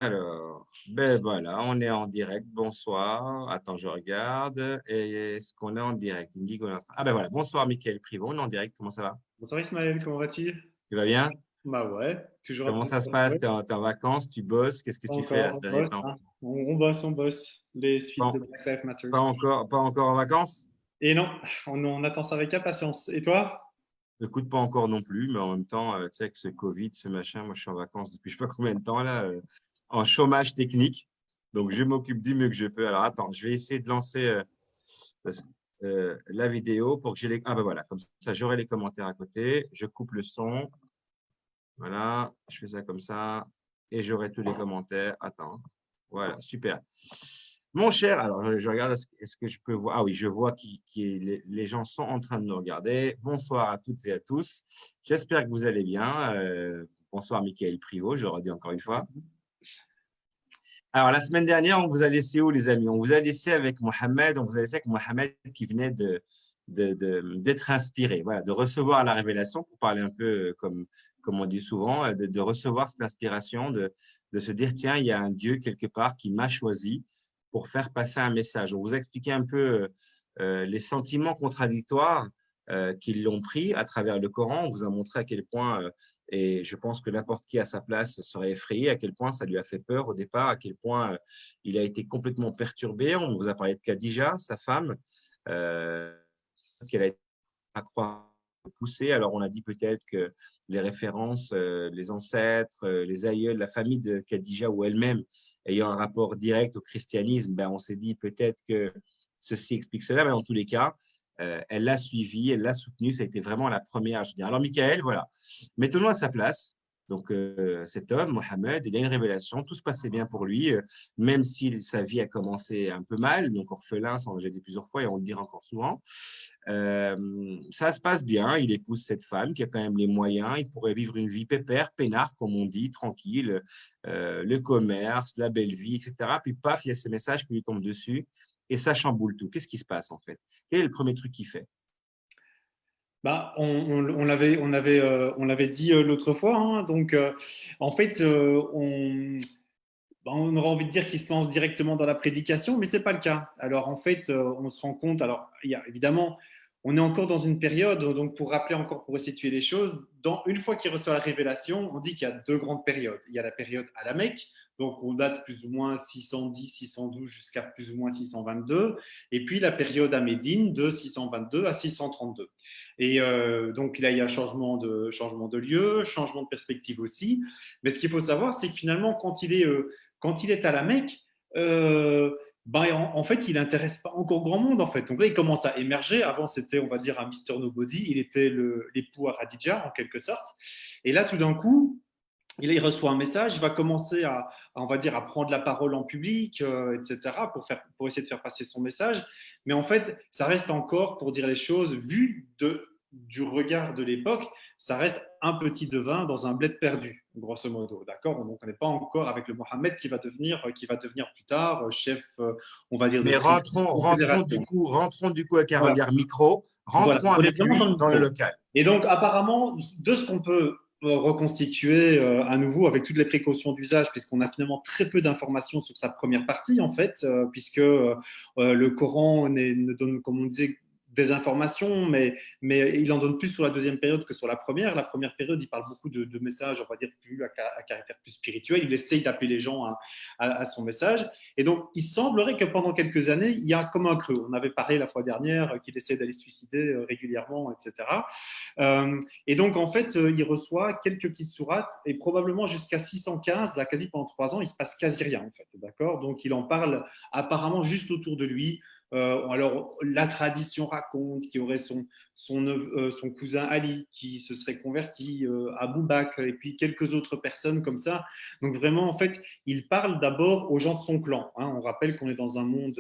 Alors, ben voilà, on est en direct. Bonsoir. Attends, je regarde. Et est-ce qu'on est en direct? Il me dit qu'on est en train- Ah ben voilà, bonsoir Mickaël Privot, on est en direct. Comment ça va? Bonsoir Ismaël, comment vas-tu? Tu vas bien? Bah ouais, toujours un Comment plaisir ça se de te passe? retrouver. T'es en vacances? Tu bosses? Qu'est-ce que Pas tu fais là encore, ces on derniers bosse, temps? hein. On bosse. Les suites Pas, de Black Lives Matter. pas encore en vacances? Et non, on attend ça avec impatience. Et toi? Écoute, pas encore non plus, mais en même temps, tu sais, avec ce Covid, ce machin, moi je suis en vacances depuis je sais pas combien de temps là, en chômage technique. Donc je m'occupe du mieux que je peux. Alors attends, je vais essayer de lancer parce- la vidéo pour que j'ai les. Ah ben voilà, comme ça j'aurai les commentaires à côté. Je coupe le son. Voilà, je fais ça comme ça et j'aurai tous les commentaires. Attends. Voilà, super. Mon cher, alors je regarde, est-ce que je peux voir? Ah oui, je vois les gens sont en train de nous regarder. Bonsoir à toutes et à tous. J'espère que vous allez bien. Bonsoir, Mickaël Privot, je le redis encore une fois. Alors, la semaine dernière, on vous a laissé où, les amis? On vous a laissé avec Mohamed, on vous a laissé avec Mohamed qui venait d'être inspiré, voilà, de recevoir la révélation, pour parler un peu comme on dit souvent, de recevoir cette inspiration, de se dire, tiens, il y a un Dieu quelque part qui m'a choisi pour faire passer un message. On vous a expliqué un peu les sentiments contradictoires qu'ils l'ont pris à travers le Coran. On vous a montré à quel point et je pense que n'importe qui à sa place serait effrayé, à quel point ça lui a fait peur au départ, à quel point il a été complètement perturbé. On vous a parlé de Khadija, sa femme, euh, qu'elle a été à croire poussée. Alors on a dit peut-être que les références, les ancêtres, les aïeuls, la famille de Khadija ou elle-même ayant un rapport direct au christianisme, ben, on s'est dit peut-être que ceci explique cela, mais dans tous les cas, elle l'a suivi, elle l'a soutenu, ça a été vraiment la première. Je veux dire. Alors Michael, voilà, mettons-nous à sa place. Donc, cet homme, Mohamed, il a une révélation, tout se passait bien pour lui, même si sa vie a commencé un peu mal, donc orphelin, ça on l'a dit plusieurs fois et on le dira encore souvent. Ça se passe bien, il épouse cette femme qui a quand même les moyens, il pourrait vivre une vie pépère, peinard, comme on dit, tranquille, le commerce, la belle vie, etc. Puis paf, il y a ce message qui lui tombe dessus et ça chamboule tout. Qu'est-ce qui se passe en fait? Quel est le premier truc qu'il fait? Bah, on l'avait dit l'autre fois, hein. Donc, en fait, on aurait envie de dire qu'il se lance directement dans la prédication, mais c'est pas le cas. Alors, en fait, on se rend compte. Alors, il y a, évidemment, on est encore dans une période. Donc, pour rappeler encore, pour resituer les choses, une fois qu'il reçoit la révélation, on dit qu'il y a deux grandes périodes. Il y a la période à la Mecque, donc on date plus ou moins 610, 612 jusqu'à plus ou moins 622, et puis la période à Médine de 622 à 632. Et donc là, il y a changement de lieu, changement de perspective aussi. Mais ce qu'il faut savoir, c'est que finalement, quand il est à la Mecque, ben, en fait, il n'intéresse pas encore grand monde, en fait. Donc là, il commence à émerger. Avant, c'était, on va dire, un Mister Nobody. Il était l'époux à Khadija, en quelque sorte. Et là, tout d'un coup, il reçoit un message, il va commencer on va dire, à prendre la parole en public, etc., pour essayer de faire passer son message. Mais en fait, ça reste encore, pour dire les choses, du regard de l'époque, ça reste un petit devin dans un bled perdu, grosso modo. D'accord. Donc, on n'est pas encore avec le Mohammed qui va devenir plus tard chef, on va dire, de Mais tribu, confédération. rentrons du coup avec un Voilà. regard micro, Voilà, rentrons on est avec vraiment dans lui le dans le micro. local. Et donc, apparemment, de ce qu'on peut reconstituer à nouveau avec toutes les précautions d'usage, puisqu'on a finalement très peu d'informations sur sa première partie, en fait, puisque le Coran ne donne, comme on disait, des informations, mais il en donne plus sur la deuxième période que sur la première. La première période, il parle beaucoup de messages, on va dire, plus à caractère plus spirituel. Il essaye d'appeler les gens à son message. Et donc, il semblerait que pendant quelques années, il y a comme un creux. On avait parlé la fois dernière qu'il essaie d'aller se suicider régulièrement, etc. Et donc, en fait, il reçoit quelques petites sourates et probablement jusqu'à 615, là, quasi pendant 3 ans, il se passe quasi rien, en fait. D'accord. Donc, il en parle apparemment juste autour de lui. Alors, la tradition raconte qu'il y aurait son cousin Ali qui se serait converti, Abou Bakr, et puis quelques autres personnes comme ça. Donc, vraiment, en fait, il parle d'abord aux gens de son clan, hein. On rappelle qu'on est dans un monde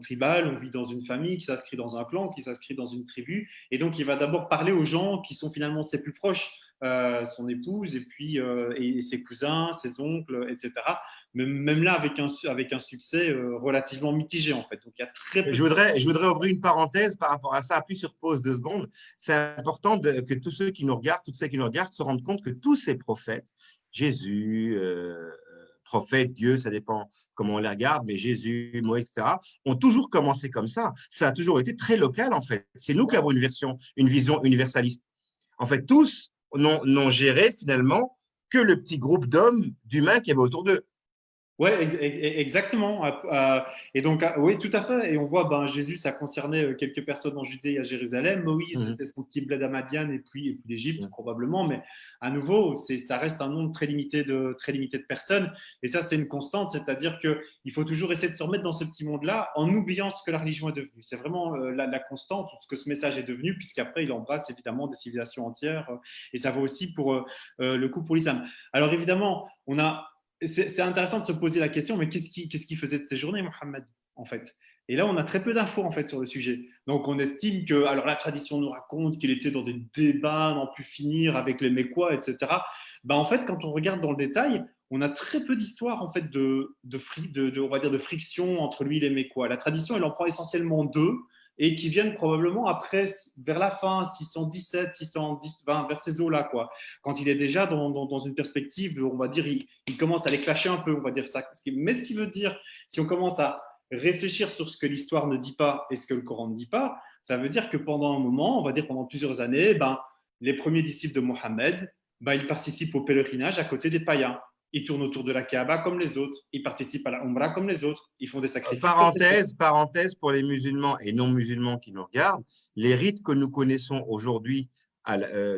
tribal, on vit dans une famille qui s'inscrit dans un clan, qui s'inscrit dans une tribu. Et donc, il va d'abord parler aux gens qui sont finalement ses plus proches, son épouse, et puis et ses cousins, ses oncles, etc. Même là, avec un succès relativement mitigé, en fait. Donc, il y a très peu de... Je voudrais ouvrir une parenthèse par rapport à ça. Appuie sur pause 2 secondes. C'est important que tous ceux qui nous regardent, toutes ceux qui nous regardent, se rendent compte que tous ces prophètes, Jésus, prophètes, Dieu, ça dépend comment on les regarde, mais Jésus, Moïse, etc., ont toujours commencé comme ça. Ça a toujours été très local, en fait. C'est nous qui avons une vision universaliste. En fait, tous n'ont géré finalement que le petit groupe d'hommes, d'humains qui avaient autour d'eux. Oui, exactement. Et donc, oui, tout à fait. Et on voit, ben, Jésus, ça concernait quelques personnes en Judée et à Jérusalem. Moïse, Mhm. c'était son petit bled à Madiane et puis l'Égypte, Mhm. probablement. Mais à nouveau, ça reste un nombre très limité de personnes. Et ça, c'est une constante. C'est-à-dire qu'il faut toujours essayer de se remettre dans ce petit monde-là en oubliant ce que la religion est devenue. C'est vraiment la constante, ce que ce message est devenu, puisqu'après, il embrasse évidemment des civilisations entières. Et ça vaut aussi pour le coup pour l'islam. Alors, évidemment, c'est intéressant de se poser la question, mais qu'est-ce qu'il faisait de ces journées, Mohammed, en fait? Et là, on a très peu d'infos, en fait, sur le sujet. Donc, on estime que, alors la tradition nous raconte qu'il était dans des débats n'en plus finir avec les Mécois, etc. Ben, en fait, quand on regarde dans le détail, on a très peu d'histoires, en fait, on va dire de friction entre lui et les Mécois. La tradition, elle en prend essentiellement deux, et qui viennent probablement après, vers la fin, 617, 610, 20, vers ces eaux-là, quoi. Quand il est déjà dans une perspective, on va dire, il commence à les clasher un peu, on va dire ça. Mais ce qui veut dire, si on commence à réfléchir sur ce que l'histoire ne dit pas et ce que le Coran ne dit pas, ça veut dire que pendant un moment, on va dire pendant plusieurs années, ben, les premiers disciples de Mohammed, ben, ils participent au pèlerinage à côté des païens. Ils tournent autour de la Kaaba comme les autres. Ils participent à la Umrah comme les autres. Ils font des sacrifices comme les autres. Parenthèse pour les musulmans et non-musulmans qui nous regardent, les rites que nous connaissons aujourd'hui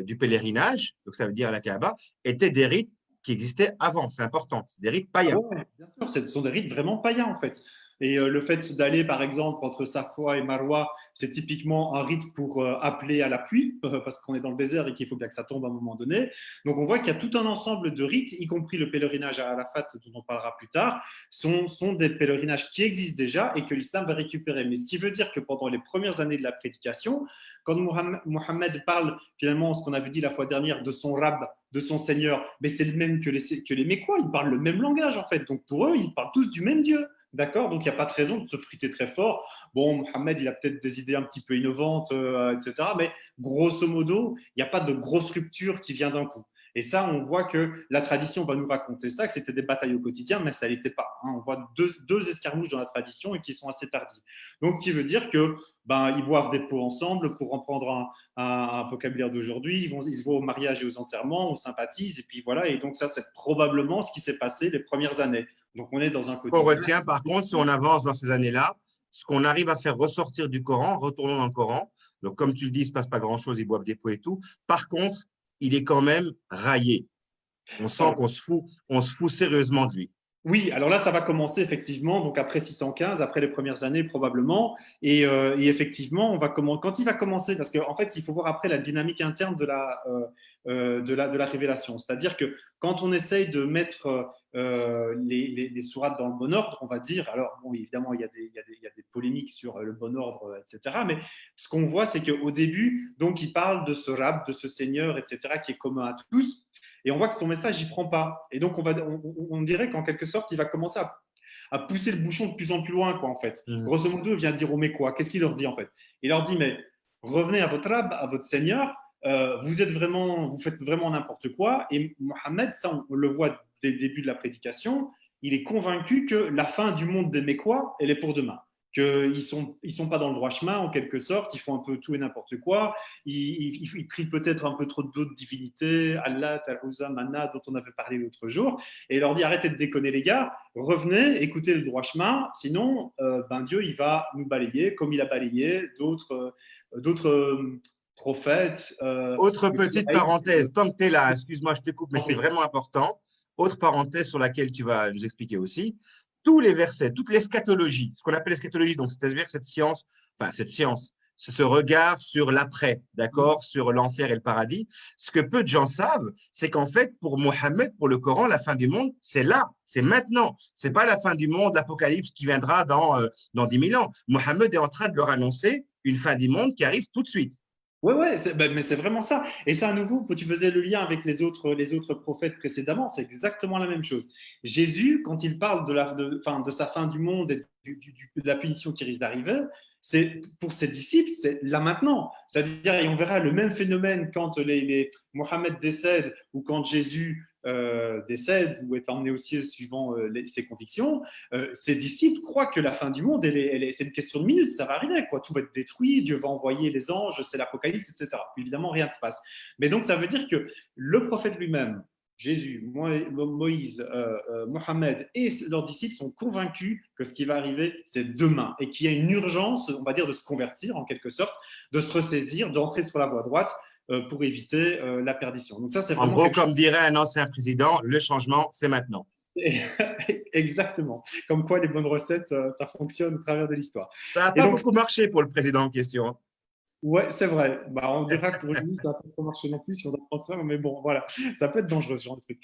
du pèlerinage, donc ça veut dire à la Kaaba, étaient des rites qui existaient avant. C'est important, c'est des rites Ah païens. ouais, bien sûr, ce sont des rites vraiment païens en fait. Et le fait d'aller par exemple entre Safa et Marwa, c'est typiquement un rite pour appeler à la pluie, parce qu'on est dans le désert et qu'il faut bien que ça tombe à un moment donné. Donc on voit qu'il y a tout un ensemble de rites, y compris le pèlerinage à Arafat, dont on parlera plus tard, sont des pèlerinages qui existent déjà et que l'islam va récupérer. Mais ce qui veut dire que pendant les premières années de la prédication, quand Mohammed parle finalement, ce qu'on avait dit la fois dernière, de son rab, de son Seigneur, mais c'est le même que les Mécois, ils parlent le même langage en fait. Donc pour eux, ils parlent tous du même Dieu. D'accord. Donc il n'y a pas de raison de se friter très fort. Bon, Mohammed, il a peut-être des idées un petit peu innovantes, etc. Mais grosso modo, il n'y a pas de grosse rupture qui vient d'un coup. Et ça, on voit que la tradition va nous raconter ça, que c'était des batailles au quotidien, mais ça ne l'était pas. On voit deux escarmouches dans la tradition et qui sont assez tardives. Donc, qui veut dire que ben, ils boivent des pots ensemble pour en prendre un vocabulaire d'aujourd'hui. Ils se voient au mariage et aux enterrements, on sympathise, et puis voilà. Et donc, ça, c'est probablement ce qui s'est passé les premières années. Donc, on est dans un Ce qu'on quotidien. retient, par contre, si on avance dans ces années-là, ce qu'on arrive à faire ressortir du Coran, retournons dans le Coran. Donc, comme tu le dis, il ne se passe pas grand-chose, ils boivent des pots et tout. Par contre, il est quand même raillé. On sent Alors, on se fout sérieusement de lui. oui, alors là, ça va commencer effectivement, donc après 615, après les premières années probablement. Et effectivement, quand il va commencer, parce qu'en fait, il faut voir après la dynamique interne de la révélation. C'est-à-dire que quand on essaye de mettre les sourates dans le bon ordre, on va dire, alors bon, évidemment, il y a des polémiques sur le bon ordre, etc. Mais ce qu'on voit, c'est qu'au début, donc, il parle de ce rab, de ce Seigneur, etc., qui est commun à tous. Et on voit que son message, il ne prend pas. Et donc, on dirait qu'en quelque sorte, il va commencer à pousser le bouchon de plus en plus loin, quoi, en fait. Mhm. Grosso modo, il vient dire aux Mécois, qu'est-ce qu'il leur dit, en fait? Il leur dit, mais revenez à votre rab, à votre Seigneur, vous faites vraiment n'importe quoi. Et Mohammed, ça, on le voit dès le début de la prédication, il est convaincu que la fin du monde des Mécois, elle est pour demain. Qu'ils ne sont pas dans le droit chemin, en quelque sorte, ils font un peu tout et n'importe quoi, ils prient peut-être un peu trop d'autres divinités, Allah, Tarouza, Mana, dont on avait parlé l'autre jour, et il leur dit arrêtez de déconner les gars, revenez, écoutez le droit chemin, sinon ben Dieu il va nous balayer comme il a balayé d'autres prophètes. Autre petite parenthèse, tant que tu es là, excuse-moi, je te coupe, mais c'est vraiment important. Autre parenthèse sur laquelle tu vas nous expliquer aussi. Tous les versets, toute l'eschatologie, ce qu'on appelle l'eschatologie, donc c'est-à-dire cette science, c'est ce regard sur l'après, d'accord, sur l'enfer et le paradis. Ce que peu de gens savent, c'est qu'en fait, pour Mohammed, pour le Coran, la fin du monde, c'est là, c'est maintenant. C'est pas la fin du monde, l'apocalypse qui viendra dans 10 000 ans. Mohammed est en train de leur annoncer une fin du monde qui arrive tout de suite. Ouais, ouais, mais c'est vraiment ça. Et ça, à nouveau, tu faisais le lien avec les autres prophètes précédemment, c'est exactement la même chose. Jésus, quand il parle de sa fin du monde et de la punition qui risque d'arriver, c'est pour ses disciples, c'est là maintenant. C'est-à-dire, et on verra le même phénomène quand Mohammed décède ou quand Jésus décède ou est emmené aussi suivant ses convictions, ses disciples croient que la fin du monde, c'est une question de minutes, ça va arriver, quoi. Tout va être détruit, Dieu va envoyer les anges, c'est l'apocalypse, etc. Évidemment, rien ne se passe. Mais donc, ça veut dire que le prophète lui-même, Jésus, Moïse, Mohammed et leurs disciples sont convaincus que ce qui va arriver, c'est demain et qu'il y a une urgence, on va dire, de se convertir en quelque sorte, de se ressaisir, d'entrer sur la voie droite pour éviter la perdition. Donc ça, c'est En vraiment gros, quelque chose. comme dirait un ancien président, le changement, c'est maintenant. Exactement. Comme quoi, les bonnes recettes, ça fonctionne au travers de l'histoire. Ça n'a Et pas donc, beaucoup marché pour le président en question. ouais, c'est vrai. Bah, on dira que pour lui, ça n'a pas trop marché non plus si on doit prendre ça, mais bon, voilà, ça peut être dangereux ce genre de truc.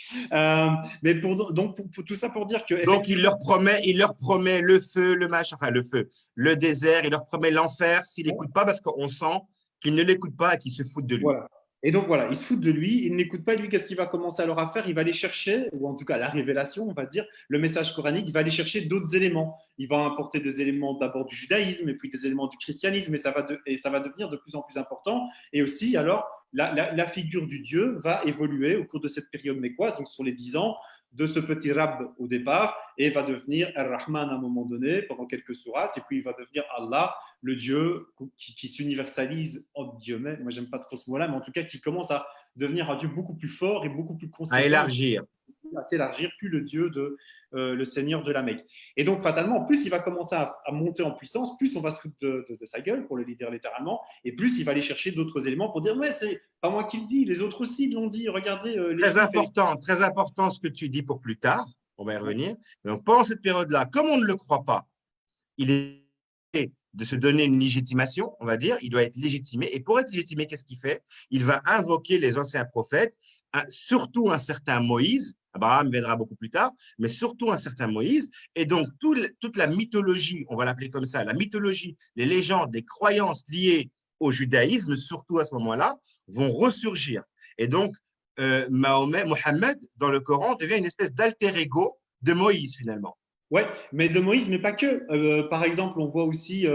Mais pour tout ça pour dire que Donc, effectivement, il leur promet le feu, le machin, enfin le feu, le désert, il leur promet l'enfer s'il n'écoute pas parce qu'on sent qu'il ne l'écoute pas et qu'il se fout de lui. voilà. Et donc voilà, ils se foutent de lui, ils ne l'écoutent pas. Lui, qu'est-ce qu'il va commencer alors à faire? Il va aller chercher, ou en tout cas la révélation, on va dire, le message coranique, il va aller chercher d'autres éléments. Il va apporter des éléments d'abord du judaïsme et puis des éléments du christianisme, et ça va devenir de plus en plus important. Et aussi, alors, la figure du Dieu va évoluer au cours de cette période mécoise, donc sur les 10 ans, de ce petit rab au départ, et va devenir Ar-Rahman à un moment donné, pendant quelques sourates, et puis il va devenir Allah, le Dieu qui s'universalise, entre guillemets, moi j'aime pas trop ce mot-là, mais en tout cas qui commence à devenir un Dieu beaucoup plus fort et beaucoup plus À conséquent, élargir. à s'élargir, plus le Dieu de le Seigneur de la Mecque. Et donc, fatalement, plus il va commencer à monter en puissance, plus on va se foutre de sa gueule, pour le dire littéralement, et plus il va aller chercher d'autres éléments pour dire, ouais, c'est pas moi qui le dis, les autres aussi l'ont dit, regardez, les Juifs. Très important ce que tu dis pour plus tard. On va y Ouais, revenir. Donc, pendant cette période-là, comme on ne le croit pas, il est de se donner une légitimation, on va dire, il doit être légitimé. Et pour être légitimé, qu'est-ce qu'il fait? Il va invoquer les anciens prophètes, surtout un certain Moïse. Abraham viendra beaucoup plus tard, mais surtout un certain Moïse. Et donc, toute la mythologie, on va l'appeler comme ça, la mythologie, les légendes, les croyances liées au judaïsme, surtout à ce moment-là, vont ressurgir. Et donc, Mohammed, dans le Coran, devient une espèce d'alter ego de Moïse, finalement. ouais, mais de Moïse, mais pas que. Par exemple, on voit aussi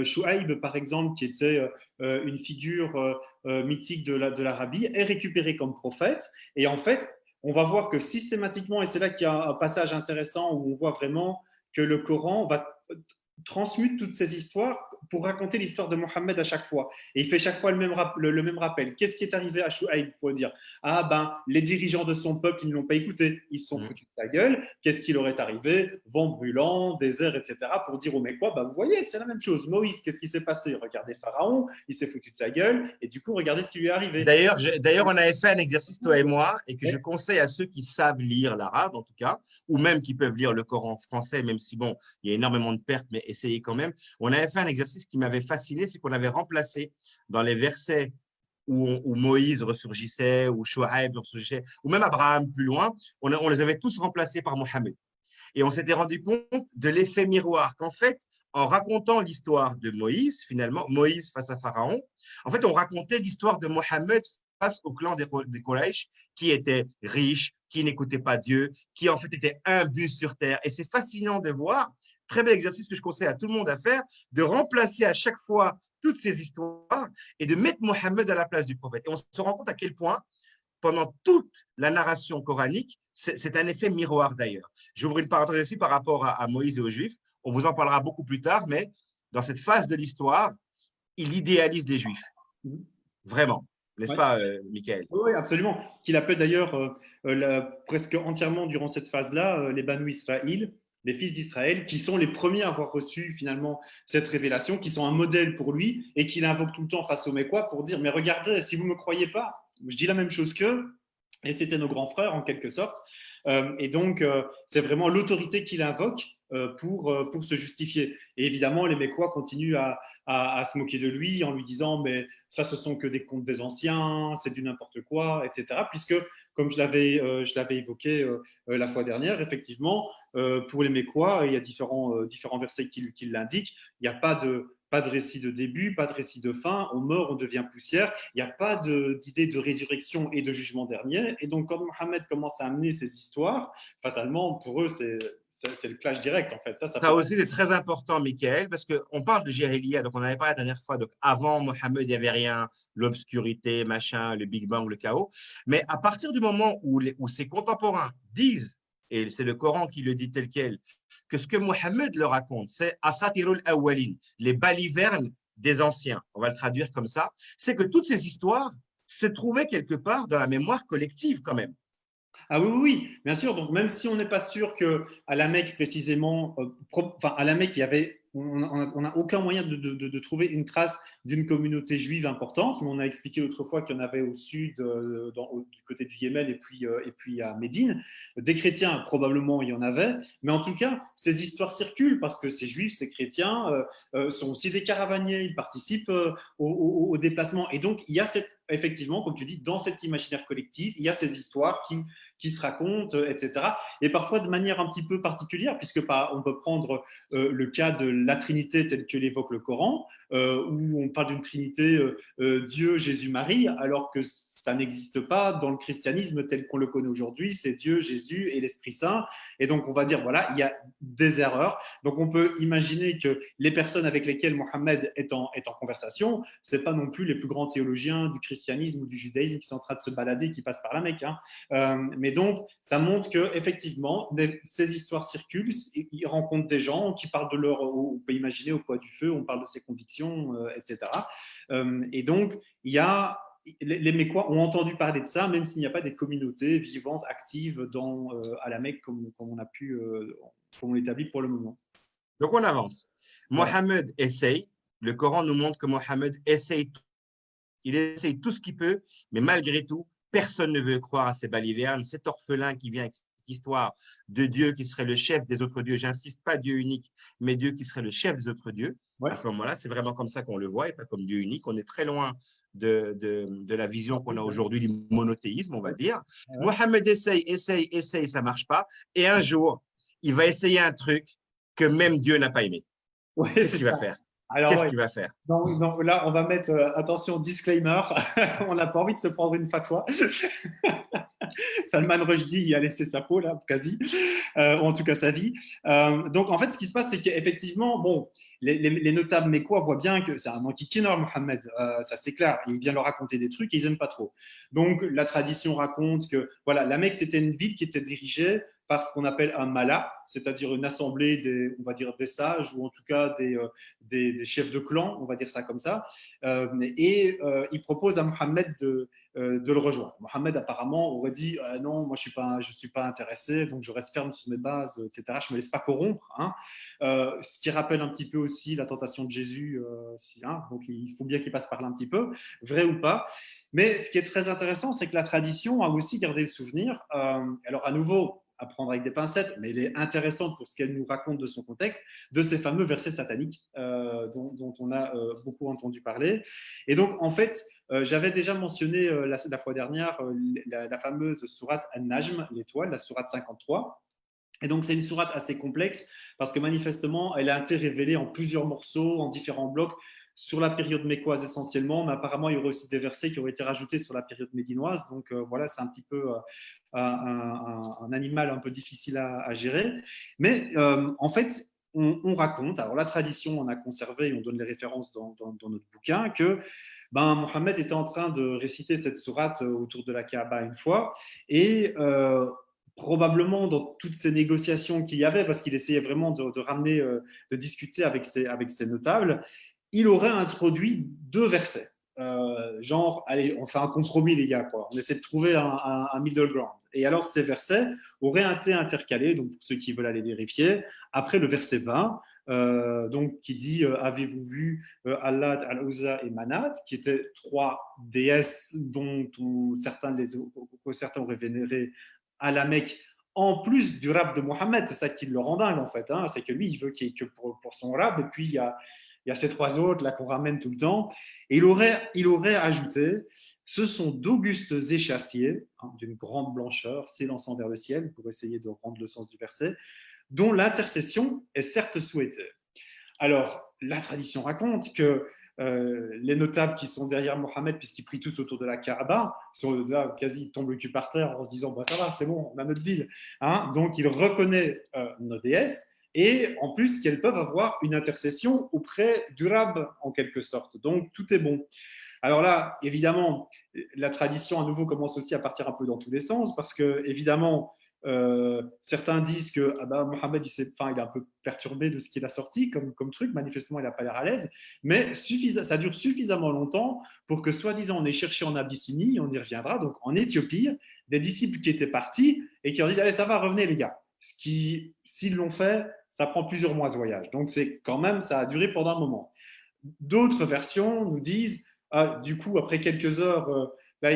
Chouaïb, par exemple, qui était une figure mythique de l'Arabie, est récupéré comme prophète. Et en fait, on va voir que systématiquement, et c'est là qu'il y a un passage intéressant où on voit vraiment que le Coran va transmute toutes ces histoires pour raconter l'histoire de Mohammed à chaque fois. Et il fait chaque fois le même rappel. Qu'est-ce qui est arrivé à Chouaïb pour dire? Ah ben, les dirigeants de son peuple, ils ne l'ont pas écouté, ils se sont foutus de sa gueule. Qu'est-ce qui leur est arrivé? Vent brûlant, désert, etc. Pour dire aux Mécois, ben, vous voyez, c'est la même chose. Moïse, qu'est-ce qui s'est passé? Regardez Pharaon, il s'est foutu de sa gueule, et du coup, regardez ce qui lui est arrivé. D'ailleurs, on avait fait un exercice, toi et moi, et que je Ouais. conseille à ceux qui savent lire l'arabe, en tout cas, ou même qui peuvent lire le Coran français, même si, bon, il y a énormément de pertes, mais essayez quand même. On avait fait un exercice qui m'avait fasciné, c'est qu'on avait remplacé dans les versets où Moïse ressurgissait, où Shoaib ressurgissait, ou même Abraham plus loin, on les avait tous remplacés par Mohammed. Et on s'était rendu compte de l'effet miroir, qu'en fait, en racontant l'histoire de Moïse, finalement, Moïse face à Pharaon, en fait, on racontait l'histoire de Mohammed face au clan des Quraysh, qui était riche, qui n'écoutait pas Dieu, qui en fait était imbu sur terre. Et c'est fascinant de voir, très bel exercice que je conseille à tout le monde à faire, de remplacer à chaque fois toutes ces histoires et de mettre Mohammed à la place du prophète. Et on se rend compte à quel point pendant toute la narration coranique, c'est un effet miroir d'ailleurs. J'ouvre une parenthèse ici par rapport à Moïse et aux Juifs. On vous en parlera beaucoup plus tard, mais dans cette phase de l'histoire, il idéalise les Juifs. Vraiment. N'est-ce Ouais. pas, Michael? Oui, absolument. Qu'il appelle d'ailleurs presque entièrement durant cette phase-là les Banu Israël, les fils d'Israël, qui sont les premiers à avoir reçu finalement cette révélation, qui sont un modèle pour lui et qu'il invoque tout le temps face aux Mécois pour dire mais regardez, si vous ne me croyez pas, je dis la même chose qu'eux, et c'était nos grands frères en quelque sorte. Et donc, c'est vraiment l'autorité qu'il invoque pour se justifier. Et évidemment, les Mécois continuent à se moquer de lui en lui disant mais ça, ce sont que des contes des anciens, c'est du n'importe quoi, etc. Puisque, comme je l'avais évoqué la fois dernière, effectivement, pour les Mécois, il y a différents versets qui l'indiquent, il n'y a pas pas de récit de début, pas de récit de fin, on meurt, on devient poussière, il n'y a pas d'idée de résurrection et de jugement dernier. Et donc, quand Mohammed commence à amener ces histoires, fatalement, pour eux, c'est le clash direct, en fait. Ça Ça peut. aussi, c'est très important, Michael, parce qu'on parle de Jahiliya, donc on avait parlé la dernière fois. Donc avant Mohammed, il n'y avait rien, l'obscurité, machin, le Big Bang, le chaos. Mais à partir du moment où ses contemporains disent, et c'est le Coran qui le dit tel quel, que ce que Mohammed leur raconte, c'est Asatirul Awwalin, les balivernes des anciens, on va le traduire comme ça, c'est que toutes ces histoires se trouvaient quelque part dans la mémoire collective quand même. Ah oui, oui, oui, bien sûr. Donc, même si on n'est pas sûr qu'à la Mecque, précisément, enfin, à la Mecque, on n'a aucun moyen de trouver une trace d'une communauté juive importante, mais on a expliqué l'autre fois qu'il y en avait au sud, du côté du Yémen, et puis à Médine. Des chrétiens, probablement, il y en avait, mais en tout cas, ces histoires circulent parce que ces juifs, ces chrétiens sont aussi des caravaniers, ils participent au déplacement. Et donc, il y a effectivement, comme tu dis, dans cet imaginaire collectif, il y a ces histoires qui se racontent, etc. Et parfois de manière un petit peu particulière, puisque on peut prendre le cas de la Trinité telle que l'évoque le Coran, où on parle d'une Trinité Dieu, Jésus, Marie, alors que ça n'existe pas dans le christianisme tel qu'on le connaît aujourd'hui, c'est Dieu, Jésus et l'Esprit Saint. Et donc, on va dire, voilà, il y a des erreurs. Donc, on peut imaginer que les personnes avec lesquelles Mohammed est en conversation, ce n'est pas non plus les plus grands théologiens du christianisme ou du judaïsme qui sont en train de se balader, qui passent par la Mecque. Hein. Mais donc, ça montre qu'effectivement, ces histoires circulent, ils rencontrent des gens qui parlent de leur, on peut imaginer au poids du feu, on parle de ses convictions, etc. Et donc, il y a les Mécois ont entendu parler de ça, même s'il n'y a pas des communautés vivantes, actives à la Mecque, comme on l'établit pour le moment. Donc on avance. Voilà. Mohammed essaye, le Coran nous montre que Mohammed essaye, il essaye tout ce qu'il peut, mais malgré tout, personne ne veut croire à ces balivernes, cet orphelin qui vient avec cette histoire de Dieu qui serait le chef des autres dieux. J'insiste, pas Dieu unique, mais Dieu qui serait le chef des autres dieux. Ouais. À ce moment-là, c'est vraiment comme ça qu'on le voit et pas comme Dieu unique. On est très loin de la vision qu'on a aujourd'hui du monothéisme, on va dire. Ouais. Mohammed essaye, ça marche pas. Et un jour, il va essayer un truc que même Dieu n'a pas aimé. Ouais, Qu'est-ce c'est qu'il ça. va faire? Alors, Qu'est-ce ouais. qu'il va faire? Donc, là, on va mettre, attention, disclaimer, on n'a pas envie de se prendre une fatwa. Salman Rushdie y a laissé sa peau, là, quasi, ou en tout cas sa vie. Donc, en fait, ce qui se passe, c'est qu'effectivement, bon, les notables mécois voient bien que c'est un enquiquineur, Mohammed, ça c'est clair. Il vient leur raconter des trucs et ils n'aiment pas trop. Donc, la tradition raconte que voilà, la Mecque, c'était une ville qui était dirigée par ce qu'on appelle un mala, c'est-à-dire une assemblée on va dire des sages ou en tout cas des chefs de clan, on va dire ça comme ça. Il propose à Mohammed de le rejoindre. Mohammed apparemment aurait dit non, moi je suis pas intéressé, donc je reste ferme sur mes bases, etc. Je me laisse pas corrompre. Hein. Ce qui rappelle un petit peu aussi la tentation de Jésus. Hein, donc il faut bien qu'il passe par là un petit peu, vrai ou pas. Mais ce qui est très intéressant, c'est que la tradition a aussi gardé le souvenir. Alors à nouveau, à prendre avec des pincettes, mais elle est intéressante pour ce qu'elle nous raconte de son contexte, de ces fameux versets sataniques dont on a beaucoup entendu parler. Et donc, en fait, j'avais déjà mentionné la fois dernière la fameuse sourate An-Najm, l'étoile, la sourate 53. Et donc, c'est une sourate assez complexe parce que manifestement, elle a été révélée en plusieurs morceaux, en différents blocs, sur la période mécoise essentiellement, mais apparemment, il y aurait aussi des versets qui auraient été rajoutés sur la période médinoise. Donc, voilà, c'est un petit peu un animal un peu difficile à gérer. Mais en fait, on raconte, alors la tradition, on a conservé, on donne les références dans notre bouquin, que Mohammed était en train de réciter cette sourate autour de la Kaaba une fois, et probablement dans toutes ces négociations qu'il y avait, parce qu'il essayait vraiment de ramener, de discuter avec ses notables, il aurait introduit deux versets. Genre, allez, on fait un compromis, les gars, quoi. On essaie de trouver un middle ground. Et alors, ces versets auraient été intercalés, donc pour ceux qui veulent aller vérifier, après le verset 20, donc qui dit avez-vous vu Allat, Al-Uzza et Manat, qui étaient trois déesses dont certains auraient vénéré à la Mecque, en plus du rab de Mohammed. C'est ça qui le rend dingue, en fait. Hein. C'est que lui, il veut qu'il y ait que pour son rab, et puis il y a ces trois autres là qu'on ramène tout le temps. Et il aurait ajouté ce sont d'augustes échassiers, hein, d'une grande blancheur, s'élançant vers le ciel, pour essayer de rendre le sens du verset, dont l'intercession est certes souhaitée. Alors, la tradition raconte que les notables qui sont derrière Mohammed, puisqu'ils prient tous autour de la Kaaba, sont là quasi tombent le cul par terre en se disant bah, ça va, c'est bon, on a notre ville. Hein, donc, il reconnaît nos déesses et en plus qu'elles peuvent avoir une intercession auprès du Rab en quelque sorte. Donc, tout est bon. Alors là, évidemment, la tradition à nouveau commence aussi à partir un peu dans tous les sens parce que, évidemment, certains disent que ah bah, Mohamed il est un peu perturbé de ce qu'il a sorti comme truc, manifestement il n'a pas l'air à l'aise, mais ça dure suffisamment longtemps pour que soi-disant on ait cherché en Abyssinie, on y reviendra, donc en Éthiopie, des disciples qui étaient partis et qui leur disent allez ça va, revenez les gars. Ce qui, s'ils l'ont fait, ça prend plusieurs mois de voyage, donc c'est quand même, ça a duré pendant un moment. D'autres versions nous disent ah, du coup après quelques heures là,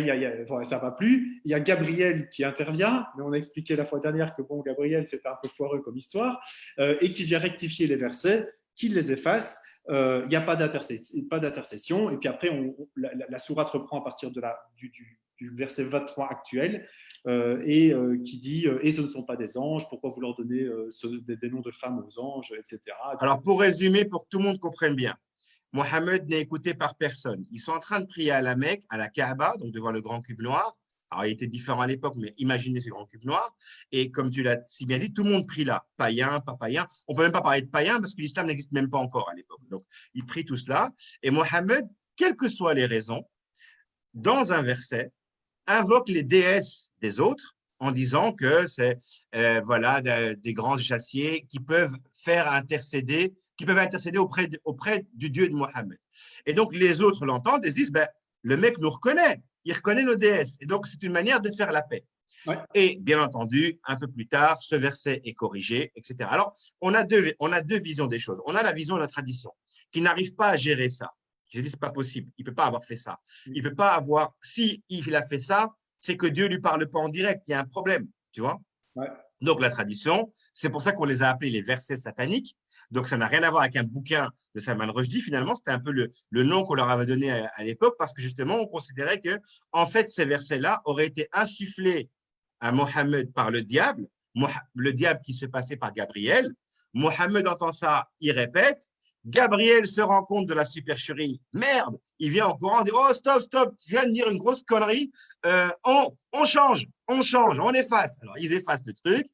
ça ne va plus. Il y a Gabriel qui intervient, mais on a expliqué la fois dernière que bon, Gabriel, c'était un peu foireux comme histoire, et qui vient rectifier les versets, qu'il les efface. Il n'y a pas d'intercession. Et puis après, la sourate reprend à partir du verset 23 actuel, qui dit « Et ce ne sont pas des anges, pourquoi vous leur donnez des noms de femmes aux anges, etc. » Alors, pour résumer, pour que tout le monde comprenne bien, Mohammed n'est écouté par personne. Ils sont en train de prier à la Mecque, à la Kaaba, donc devant le grand cube noir. Alors, il était différent à l'époque, mais imaginez ce grand cube noir. Et comme tu l'as si bien dit, tout le monde prie là. Païen, pas païen. On ne peut même pas parler de païen parce que l'islam n'existe même pas encore à l'époque. Donc, ils prient tout cela. Et Mohammed, quelles que soient les raisons, dans un verset, invoque les déesses des autres en disant que c'est voilà, des grands chassiers qui peuvent intercéder auprès du Dieu de Mohammed. Et donc, les autres l'entendent et se disent, ben, le mec nous reconnaît, il reconnaît nos déesses. Et donc, c'est une manière de faire la paix. Ouais. Et bien entendu, un peu plus tard, ce verset est corrigé, etc. Alors, on a deux visions des choses. On a la vision de la tradition, qui n'arrive pas à gérer ça. J'ai dit, c'est pas possible. Il ne peut pas avoir fait ça. Il ne peut pas avoir. Si il a fait ça, c'est que Dieu ne lui parle pas en direct. Il y a un problème, tu vois. Ouais. Donc, la tradition, c'est pour ça qu'on les a appelés les versets sataniques. Donc, ça n'a rien à voir avec un bouquin de Salman Rushdie, finalement. C'était un peu le nom qu'on leur avait donné à l'époque parce que, justement, on considérait que, en fait, ces versets-là auraient été insufflés à Mohammed par le diable qui se passait par Gabriel. Mohammed entend ça, il répète. Gabriel se rend compte de la supercherie. Merde, il vient en courant, dit oh stop, tu viens de dire une grosse connerie. On change, on efface. Alors ils effacent le truc.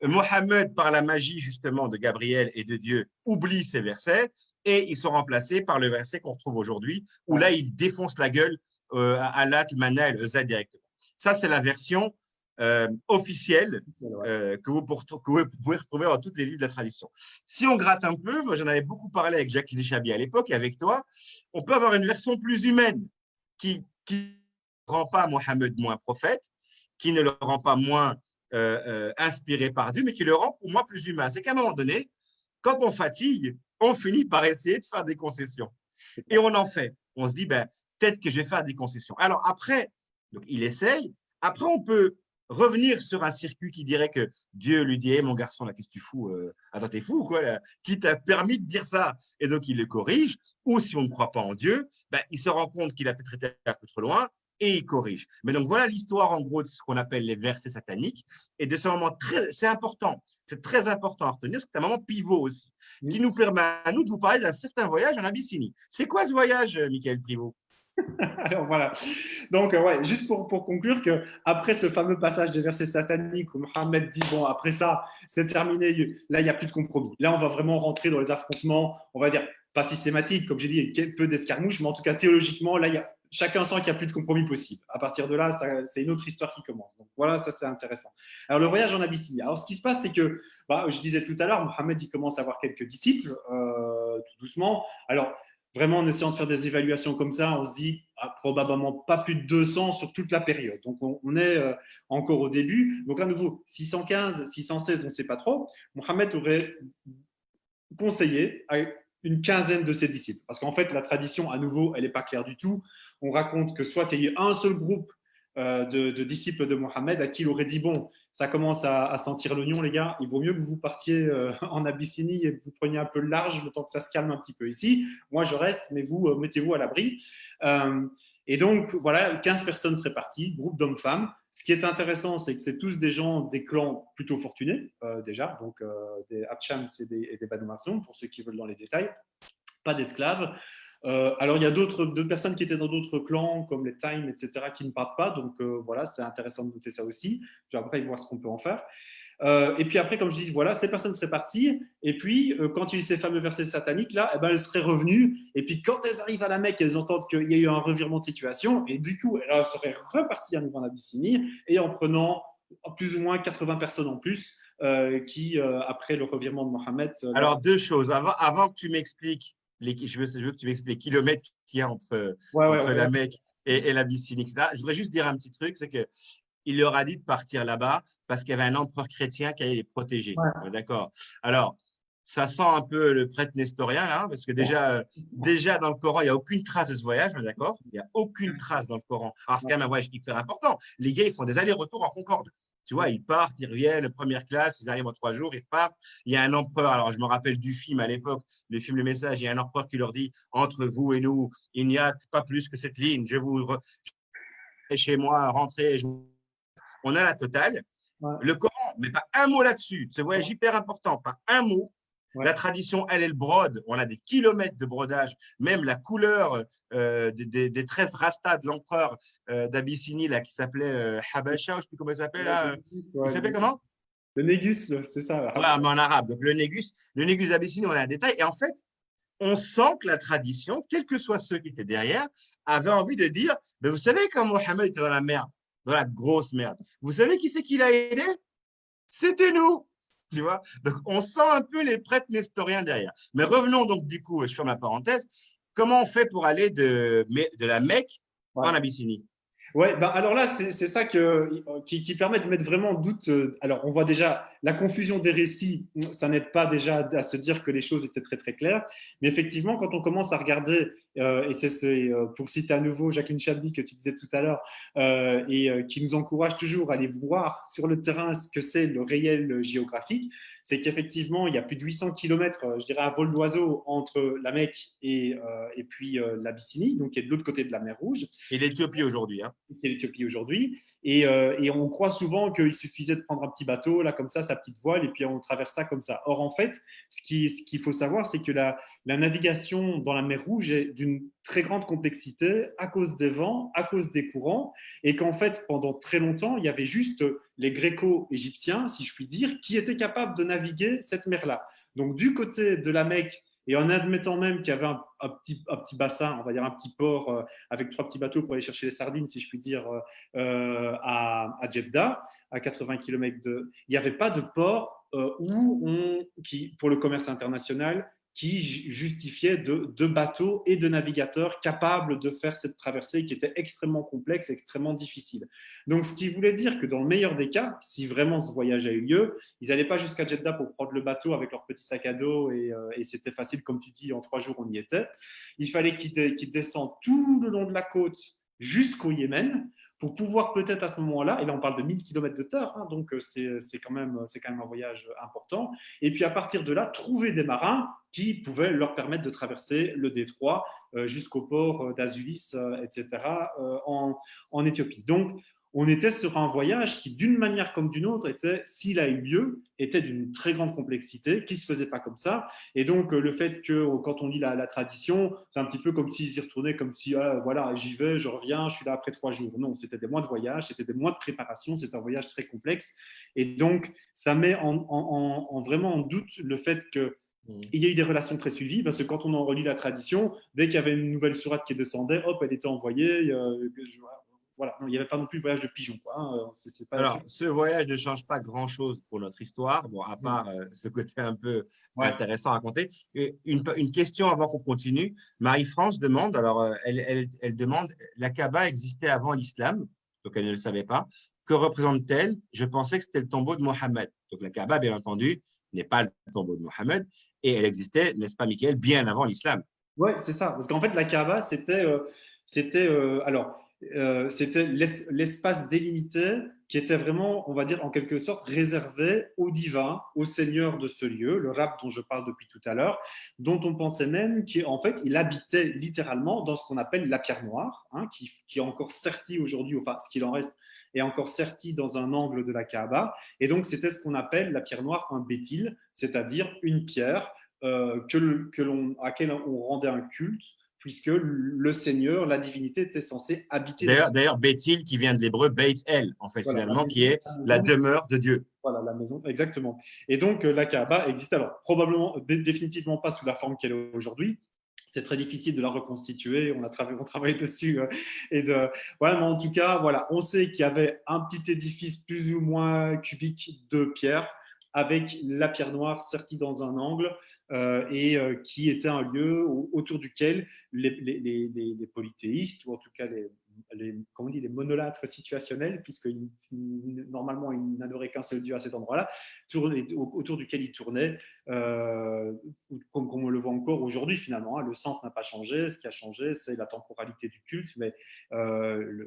Mohammed, par la magie justement de Gabriel et de Dieu, oublie ces versets et ils sont remplacés par le verset qu'on retrouve aujourd'hui, où là il défonce la gueule à Allah, le Mana et le Za directement. Ça c'est la version officielle que vous pouvez retrouver dans tous les livres de la tradition. Si on gratte un peu, moi j'en avais beaucoup parlé avec Jacqueline Chabi à l'époque et avec toi, on peut avoir une version plus humaine qui ne rend pas Mohammed moins prophète, qui ne le rend pas moins inspiré par Dieu, mais qui le rend pour moi plus humain. C'est qu'à un moment donné, quand on fatigue, on finit par essayer de faire des concessions. Et on en fait. On se dit, ben, peut-être que je vais faire des concessions. Alors après, donc, il essaye. Après, on peut revenir sur un circuit qui dirait que Dieu lui dit hey, mon garçon, là, qu'est-ce que tu fous attends, t'es fou ou quoi là qui t'a permis de dire ça? Et donc, il le corrige. Ou si on ne croit pas en Dieu, ben, il se rend compte qu'il a peut-être été un peu trop loin et il corrige. Mais donc, voilà l'histoire, en gros, de ce qu'on appelle les versets sataniques. Et de ce moment, c'est important. C'est très important à retenir, parce que c'est un moment pivot aussi, qui nous permet à nous de vous parler d'un certain voyage en Abyssinie. C'est quoi ce voyage, Michael Privot? Alors voilà. Donc, ouais, juste pour conclure que après ce fameux passage des versets sataniques où Mohammed dit bon, après ça, c'est terminé, là, il n'y a plus de compromis. Là, on va vraiment rentrer dans les affrontements, on va dire pas systématiques, comme j'ai dit, il y a peu d'escarmouches, mais en tout cas, théologiquement, là, chacun sent qu'il n'y a plus de compromis possible. À partir de là, c'est une autre histoire qui commence. Donc voilà, ça, c'est intéressant. Alors, le voyage en Abyssinie. Alors, ce qui se passe, c'est que, je disais tout à l'heure, Mohammed, il commence à avoir quelques disciples, tout doucement. Alors, vraiment, en essayant de faire des évaluations comme ça, on se dit probablement pas plus de 200 sur toute la période. Donc, on est encore au début. Donc, à nouveau, 615, 616, on ne sait pas trop. Mohammed aurait conseillé à une quinzaine de ses disciples. Parce qu'en fait, la tradition, à nouveau, elle n'est pas claire du tout. On raconte que soit il y a un seul groupe de disciples de Mohammed à qui il aurait dit bon, ça commence à sentir l'oignon, les gars, il vaut mieux que vous partiez en Abyssinie et que vous preniez un peu le large le temps que ça se calme un petit peu ici. Moi, je reste, mais vous, mettez-vous à l'abri. Et donc, voilà, 15 personnes seraient parties, groupe d'hommes-femmes, Ce qui est intéressant, c'est que c'est tous des gens des clans plutôt fortunés, déjà, donc des Habshams et des Banu Makhzoum, pour ceux qui veulent dans les détails, pas d'esclaves. Alors, il y a d'autres personnes qui étaient dans d'autres clans, comme les Time, etc., qui ne partent pas. Donc, voilà, c'est intéressant de noter ça aussi. Je vais après voir ce qu'on peut en faire. Et puis après, comme je dis, voilà, ces personnes seraient parties. Et puis, quand il y a eu ces fameux versets sataniques, là, eh ben, elles seraient revenues. Et puis, quand elles arrivent à la Mecque, elles entendent qu'il y a eu un revirement de situation. Et du coup, elles seraient reparties à nouveau en Abyssinie et en prenant plus ou moins 80 personnes en plus qui, après le revirement de Mohammed… Alors, deux choses. Avant que tu m'expliques, je veux que tu m'expliques les kilomètres qu'il y a Ouais, ouais, entre la Mecque et l'Abyssinie, etc. Je voudrais juste dire un petit truc, c'est qu'il leur a dit de partir là-bas parce qu'il y avait un empereur chrétien qui allait les protéger. ouais. Ouais, d'accord. Alors, ça sent un peu le prêtre nestorien, là, parce que déjà dans le Coran, il n'y a aucune trace de ce voyage, d'accord? Il n'y a aucune trace dans le Coran. Alors, c'est quand même un voyage hyper important. Les gars, ils font des allers-retours en Concorde. Tu vois, ils partent, ils reviennent, première classe, ils arrivent en 3 jours, ils repartent. Il y a un empereur, alors je me rappelle du film à l'époque, le film Le Message, il y a un empereur qui leur dit, entre vous et nous, il n'y a pas plus que cette ligne, chez moi, rentrez, on a la totale. Ouais. Le Coran, mais pas un mot là-dessus. Ce voyage hyper important, pas un mot. Ouais. La tradition, elle, elle brode. On a des kilomètres de brodage. Même la couleur des 13 rastas de l'empereur d'Abyssinie, là, qui s'appelait Habasha, je ne sais plus comment il s'appelait, là. Il s'appelait comment? Le Négus, c'est ça. Ouais, mais en arabe. Donc, le Négus d'Abyssinie, on a un détail. Et en fait, on sent que la tradition, quels que soient ceux qui étaient derrière, avait envie de dire, mais vous savez quand Mohammed était dans la merde, dans la grosse merde, vous savez qui c'est qui l'a aidé? C'était nous. Tu vois. Donc, on sent un peu les prêtres nestoriens derrière. Mais revenons donc, du coup, je ferme la parenthèse, comment on fait pour aller de la Mecque en Ouais. Abyssinie? Ouais, ben alors là, c'est ça qui permet de mettre vraiment en doute. Alors, on voit déjà la confusion des récits, ça n'aide pas déjà à se dire que les choses étaient très très claires. Mais effectivement, quand on commence à regarder, et c'est pour citer à nouveau Jacqueline Chablis que tu disais tout à l'heure, qui nous encourage toujours à aller voir sur le terrain ce que c'est le réel géographique, c'est qu'effectivement, il y a plus de 800 kilomètres, je dirais, à vol d'oiseau entre la Mecque et puis l'Abyssinie, donc qui est de l'autre côté de la mer Rouge. Et l'Éthiopie aujourd'hui, hein. Qui est l'Éthiopie aujourd'hui. Et on croit souvent qu'il suffisait de prendre un petit bateau, là, comme ça, sa petite voile, et puis on traverse ça comme ça. Or, en fait, ce qu'il faut savoir, c'est que la navigation dans la mer Rouge est d'une très grande complexité à cause des vents, à cause des courants, et qu'en fait, pendant très longtemps, il y avait juste les Gréco-Égyptiens, si je puis dire, qui étaient capables de naviguer cette mer-là. Donc, du côté de la Mecque, et en admettant même qu'il y avait un petit bassin, on va dire un petit port avec 3 petits bateaux pour aller chercher les sardines, si je puis dire, à Jeddah, à 80 km Il n'y avait pas de port pour le commerce international qui justifiait de bateaux et de navigateurs capables de faire cette traversée qui était extrêmement complexe, extrêmement difficile. Donc, ce qui voulait dire que dans le meilleur des cas, si vraiment ce voyage a eu lieu, ils n'allaient pas jusqu'à Jeddah pour prendre le bateau avec leur petit sac à dos et c'était facile, comme tu dis, en 3 jours on y était. Il fallait qu'ils descendent tout le long de la côte jusqu'au Yémen pour pouvoir peut-être à ce moment-là, et là on parle de 1000 km de terre, hein, donc c'est quand même un voyage important, et puis à partir de là, trouver des marins qui pouvaient leur permettre de traverser le détroit jusqu'au port d'Azulis, etc., en Éthiopie. Donc, on était sur un voyage qui, d'une manière comme d'une autre, s'il a eu lieu, était d'une très grande complexité, qui ne se faisait pas comme ça. Et donc, le fait que, quand on lit la tradition, c'est un petit peu comme s'ils y retournaient, comme si, voilà, j'y vais, je reviens, je suis là après 3 jours. Non, c'était des mois de voyage, c'était des mois de préparation, c'est un voyage très complexe. Et donc, ça met vraiment en doute le fait que il y a eu des relations très suivies, parce que quand on en relit la tradition, dès qu'il y avait une nouvelle sourate qui descendait, hop, elle était envoyée. Voilà, il n'y avait pas non plus le voyage de pigeon, quoi, hein. C'est pas Alors, ce voyage ne change pas grand-chose pour notre histoire, bon, à part ce côté un peu ouais. intéressant à raconter. Et une question avant qu'on continue. Marie-France demande, alors elle demande, la Kaaba existait avant l'islam, donc elle ne le savait pas. Que représente-t-elle? Je pensais que c'était le tombeau de Mohammed. Donc la Kaaba, bien entendu, n'est pas le tombeau de Mohammed, et elle existait, n'est-ce pas, Michael, bien avant l'islam. Ouais, c'est ça. Parce qu'en fait, la Kaaba, c'était l'espace délimité qui était vraiment, on va dire, en quelque sorte, réservé au divin, au Seigneur de ce lieu, le Rab dont je parle depuis tout à l'heure, dont on pensait même qu'en fait, il habitait littéralement dans ce qu'on appelle la pierre noire, hein, qui est encore sertie aujourd'hui, enfin, ce qu'il en reste est encore sertie dans un angle de la Kaaba. Et donc, c'était ce qu'on appelle la pierre noire un bétil, c'est-à-dire une pierre à laquelle on rendait un culte, puisque le Seigneur, la divinité, était censé habiter dans D'ailleurs, Bethil qui vient de l'hébreu Beit El, en fait, voilà, finalement, qui est la demeure de Dieu. Voilà, la maison, exactement. Et donc, la Kaaba existe alors probablement, définitivement pas sous la forme qu'elle est aujourd'hui. C'est très difficile de la reconstituer. On travaille dessus. Voilà, mais en tout cas, voilà, on sait qu'il y avait un petit édifice plus ou moins cubique de pierre avec la pierre noire sertie dans un angle qui était un lieu autour duquel les polythéistes, ou en tout cas comment on dit, les monolâtres situationnels, puisque normalement ils n'adoraient qu'un seul Dieu à cet endroit-là, autour duquel ils tournaient, comme on le voit encore aujourd'hui finalement. Hein, le sens n'a pas changé, ce qui a changé c'est la temporalité du culte, mais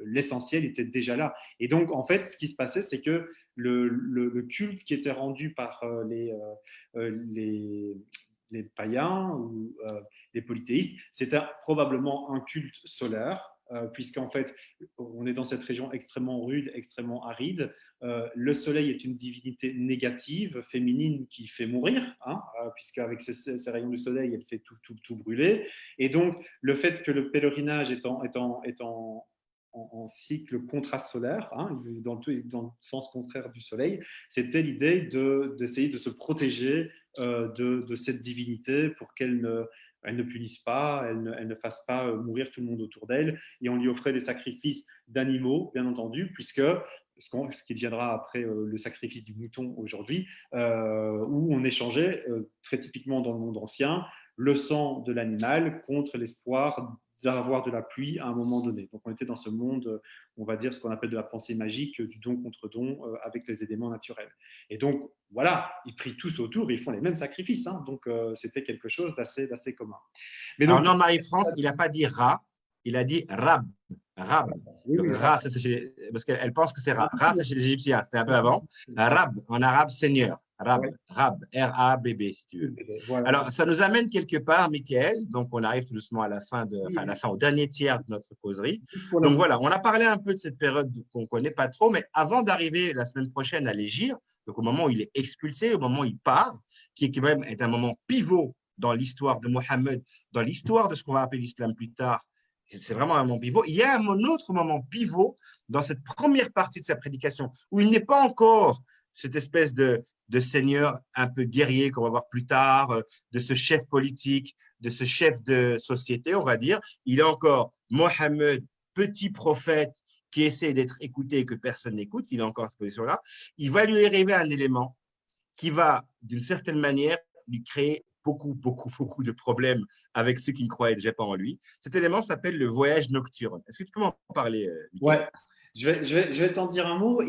l'essentiel était déjà là. Et donc en fait ce qui se passait c'est que le culte qui était rendu par les païens ou les polythéistes, c'était probablement un culte solaire, puisqu'en fait, on est dans cette région extrêmement rude, extrêmement aride. Le soleil est une divinité négative, féminine, qui fait mourir, hein, puisqu'avec ses rayons du soleil, elle fait tout brûler. Et donc, le fait que le pèlerinage est en cycle contraste solaire, hein, dans le sens contraire du soleil, c'était l'idée d'essayer de se protéger de cette divinité pour qu'elle ne punisse pas, elle ne fasse pas mourir tout le monde autour d'elle. Et on lui offrait des sacrifices d'animaux, bien entendu, puisque ce qui deviendra après le sacrifice du mouton aujourd'hui, où on échangeait, très typiquement dans le monde ancien, le sang de l'animal contre l'espoir d'avoir de la pluie à un moment donné. Donc on était dans ce monde, on va dire ce qu'on appelle de la pensée magique, du don contre don, avec les éléments naturels. Et donc voilà, ils prient tous autour, ils font les mêmes sacrifices, hein, donc c'était quelque chose d'assez commun. Mais donc, alors non, Marie-France, il n'a pas dit Ra, il a dit Rab. Rab. Oui, Ra, parce qu'elle pense que c'est Ra. Ra, c'est chez les Égyptiens, c'était un peu avant. Rab, en arabe, Seigneur. Rab, Rab, R-A-B-B, si tu veux. Voilà. Alors, ça nous amène quelque part, Michael. Donc, on arrive tout doucement à la fin, au dernier tiers de notre causerie. Donc, voilà, on a parlé un peu de cette période qu'on ne connaît pas trop, mais avant d'arriver la semaine prochaine à l'Égir, donc au moment où il est expulsé, au moment où il part, qui quand même est un moment pivot dans l'histoire de Mohammed, dans l'histoire de ce qu'on va appeler l'islam plus tard, c'est vraiment un moment pivot. Il y a un autre moment pivot dans cette première partie de sa prédication, où il n'est pas encore cette espèce de seigneur un peu guerrier qu'on va voir plus tard, de ce chef politique, de ce chef de société, on va dire. Il est encore Mohammed, petit prophète qui essaie d'être écouté et que personne n'écoute. Il est encore à cette position-là. Il va lui arriver un élément qui va, d'une certaine manière, lui créer beaucoup de problèmes avec ceux qui ne croyaient déjà pas en lui. Cet élément s'appelle le voyage nocturne. Est-ce que tu peux m'en parler, Michael? Ouais. Je vais t'en dire un mot,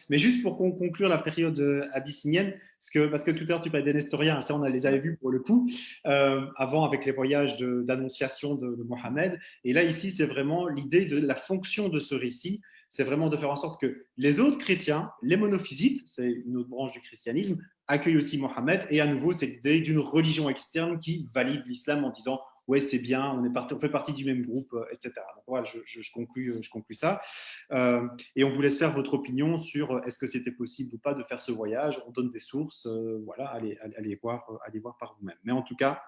mais juste pour conclure la période abyssinienne, parce que tout à l'heure tu parlais des Nestoriens, ça on les avait vus pour le coup, avant avec les voyages d'annonciation de Mohammed, et là ici c'est vraiment l'idée de la fonction de ce récit, c'est vraiment de faire en sorte que les autres chrétiens, les monophysites, c'est une autre branche du christianisme, accueillent aussi Mohammed, et à nouveau cette idée d'une religion externe qui valide l'islam en disant ouais, c'est bien, on fait partie du même groupe, etc. Donc voilà, je conclus ça. Et on vous laisse faire votre opinion sur est-ce que c'était possible ou pas de faire ce voyage. On donne des sources, voilà, allez voir par vous-même. Mais en tout cas,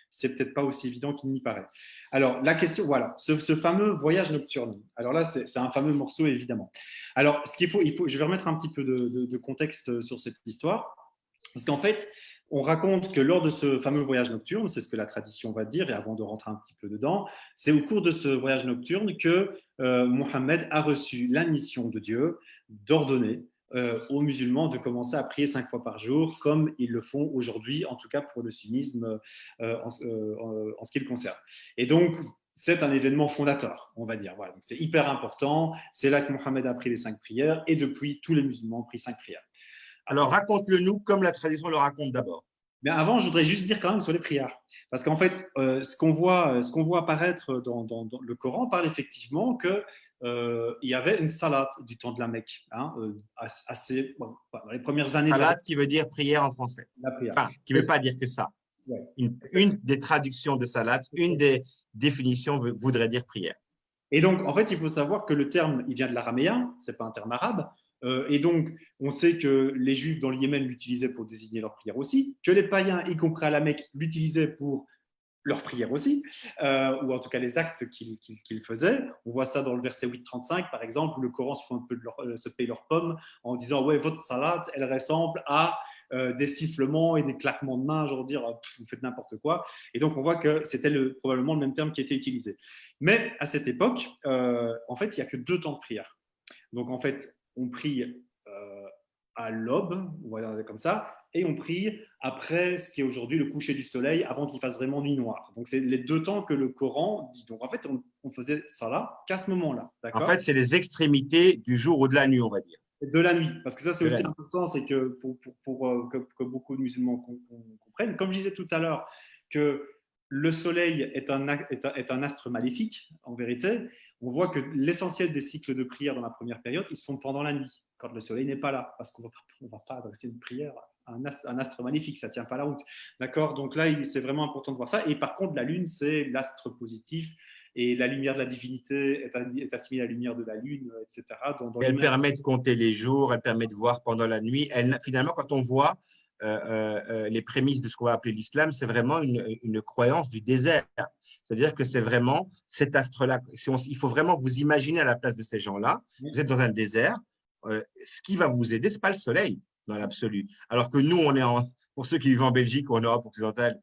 c'est peut-être pas aussi évident qu'il n'y paraît. Alors, la question, voilà, ce fameux voyage nocturne. Alors là, c'est un fameux morceau, évidemment. Alors, je vais remettre un petit peu de contexte sur cette histoire. Parce qu'en fait, on raconte que lors de ce fameux voyage nocturne, c'est ce que la tradition va dire, et avant de rentrer un petit peu dedans, c'est au cours de ce voyage nocturne que Mohammed a reçu la mission de Dieu d'ordonner aux musulmans de commencer à prier 5 fois par jour, comme ils le font aujourd'hui, en tout cas pour le sunnisme en ce qui le concerne. Et donc, c'est un événement fondateur, on va dire. Voilà. Donc, c'est hyper important. C'est là que Mohammed a appris les 5 prières, et depuis, tous les musulmans ont pris 5 prières. Alors, raconte-le-nous comme la tradition le raconte d'abord. Mais avant, je voudrais juste dire quand même sur les prières. Parce qu'en fait, ce qu'on voit apparaître dans le Coran parle effectivement qu'il y avait une salat du temps de la Mecque, hein, dans les premières années. Salat qui veut dire prière en français. La prière. Enfin, qui ne veut pas dire que ça. Ouais. Une des traductions de salat, une des définitions voudrait dire prière. Et donc, en fait, il faut savoir que le terme, il vient de l'araméen, ce n'est pas un terme arabe. Et donc, on sait que les Juifs dans le Yémen l'utilisaient pour désigner leur prière aussi, que les païens, y compris à la Mecque, l'utilisaient pour leur prière aussi, ou en tout cas les actes qu'ils faisaient. On voit ça dans le verset 8-35, par exemple, où le Coran se paye leurs pommes en disant « Ouais, votre salade, elle ressemble à des sifflements et des claquements de mains, genre dire vous faites n'importe quoi ». Et donc, on voit que c'était probablement le même terme qui était utilisé. Mais à cette époque, en fait, il n'y a que 2 temps de prière. Donc, en fait, on prie à l'aube, on va dire comme ça, et on prie après ce qui est aujourd'hui le coucher du soleil, avant qu'il fasse vraiment nuit noire. Donc, c'est les 2 temps que le Coran dit. Donc, en fait, on faisait ça là qu'à ce moment-là. En D'accord? fait, c'est les extrémités du jour ou de la nuit, on va dire. De la nuit. Parce que ça, c'est De la aussi nuit. important, c'est que pour que beaucoup de musulmans comprennent, comme je disais tout à l'heure, que le soleil est un astre maléfique, en vérité, on voit que l'essentiel des cycles de prière dans la première période, ils se font pendant la nuit, quand le soleil n'est pas là, parce qu'on ne va pas adresser une prière à un astre maléfique, ça ne tient pas la route. D'accord? Donc là, c'est vraiment important de voir ça. Et par contre, la lune, c'est l'astre positif, et la lumière de la divinité est assimilée à la lumière de la lune, etc. Dans Elle l'image. permet de compter les jours, elle permet de voir pendant la nuit. Finalement, quand on voit les prémices de ce qu'on va appeler l'islam, c'est vraiment une croyance du désert. C'est-à-dire que c'est vraiment cet astre-là. Il faut vraiment vous imaginer à la place de ces gens-là. Vous êtes dans un désert. Ce qui va vous aider, ce n'est pas le soleil dans l'absolu. Alors que nous, pour ceux qui vivent en Belgique ou en Europe occidentale,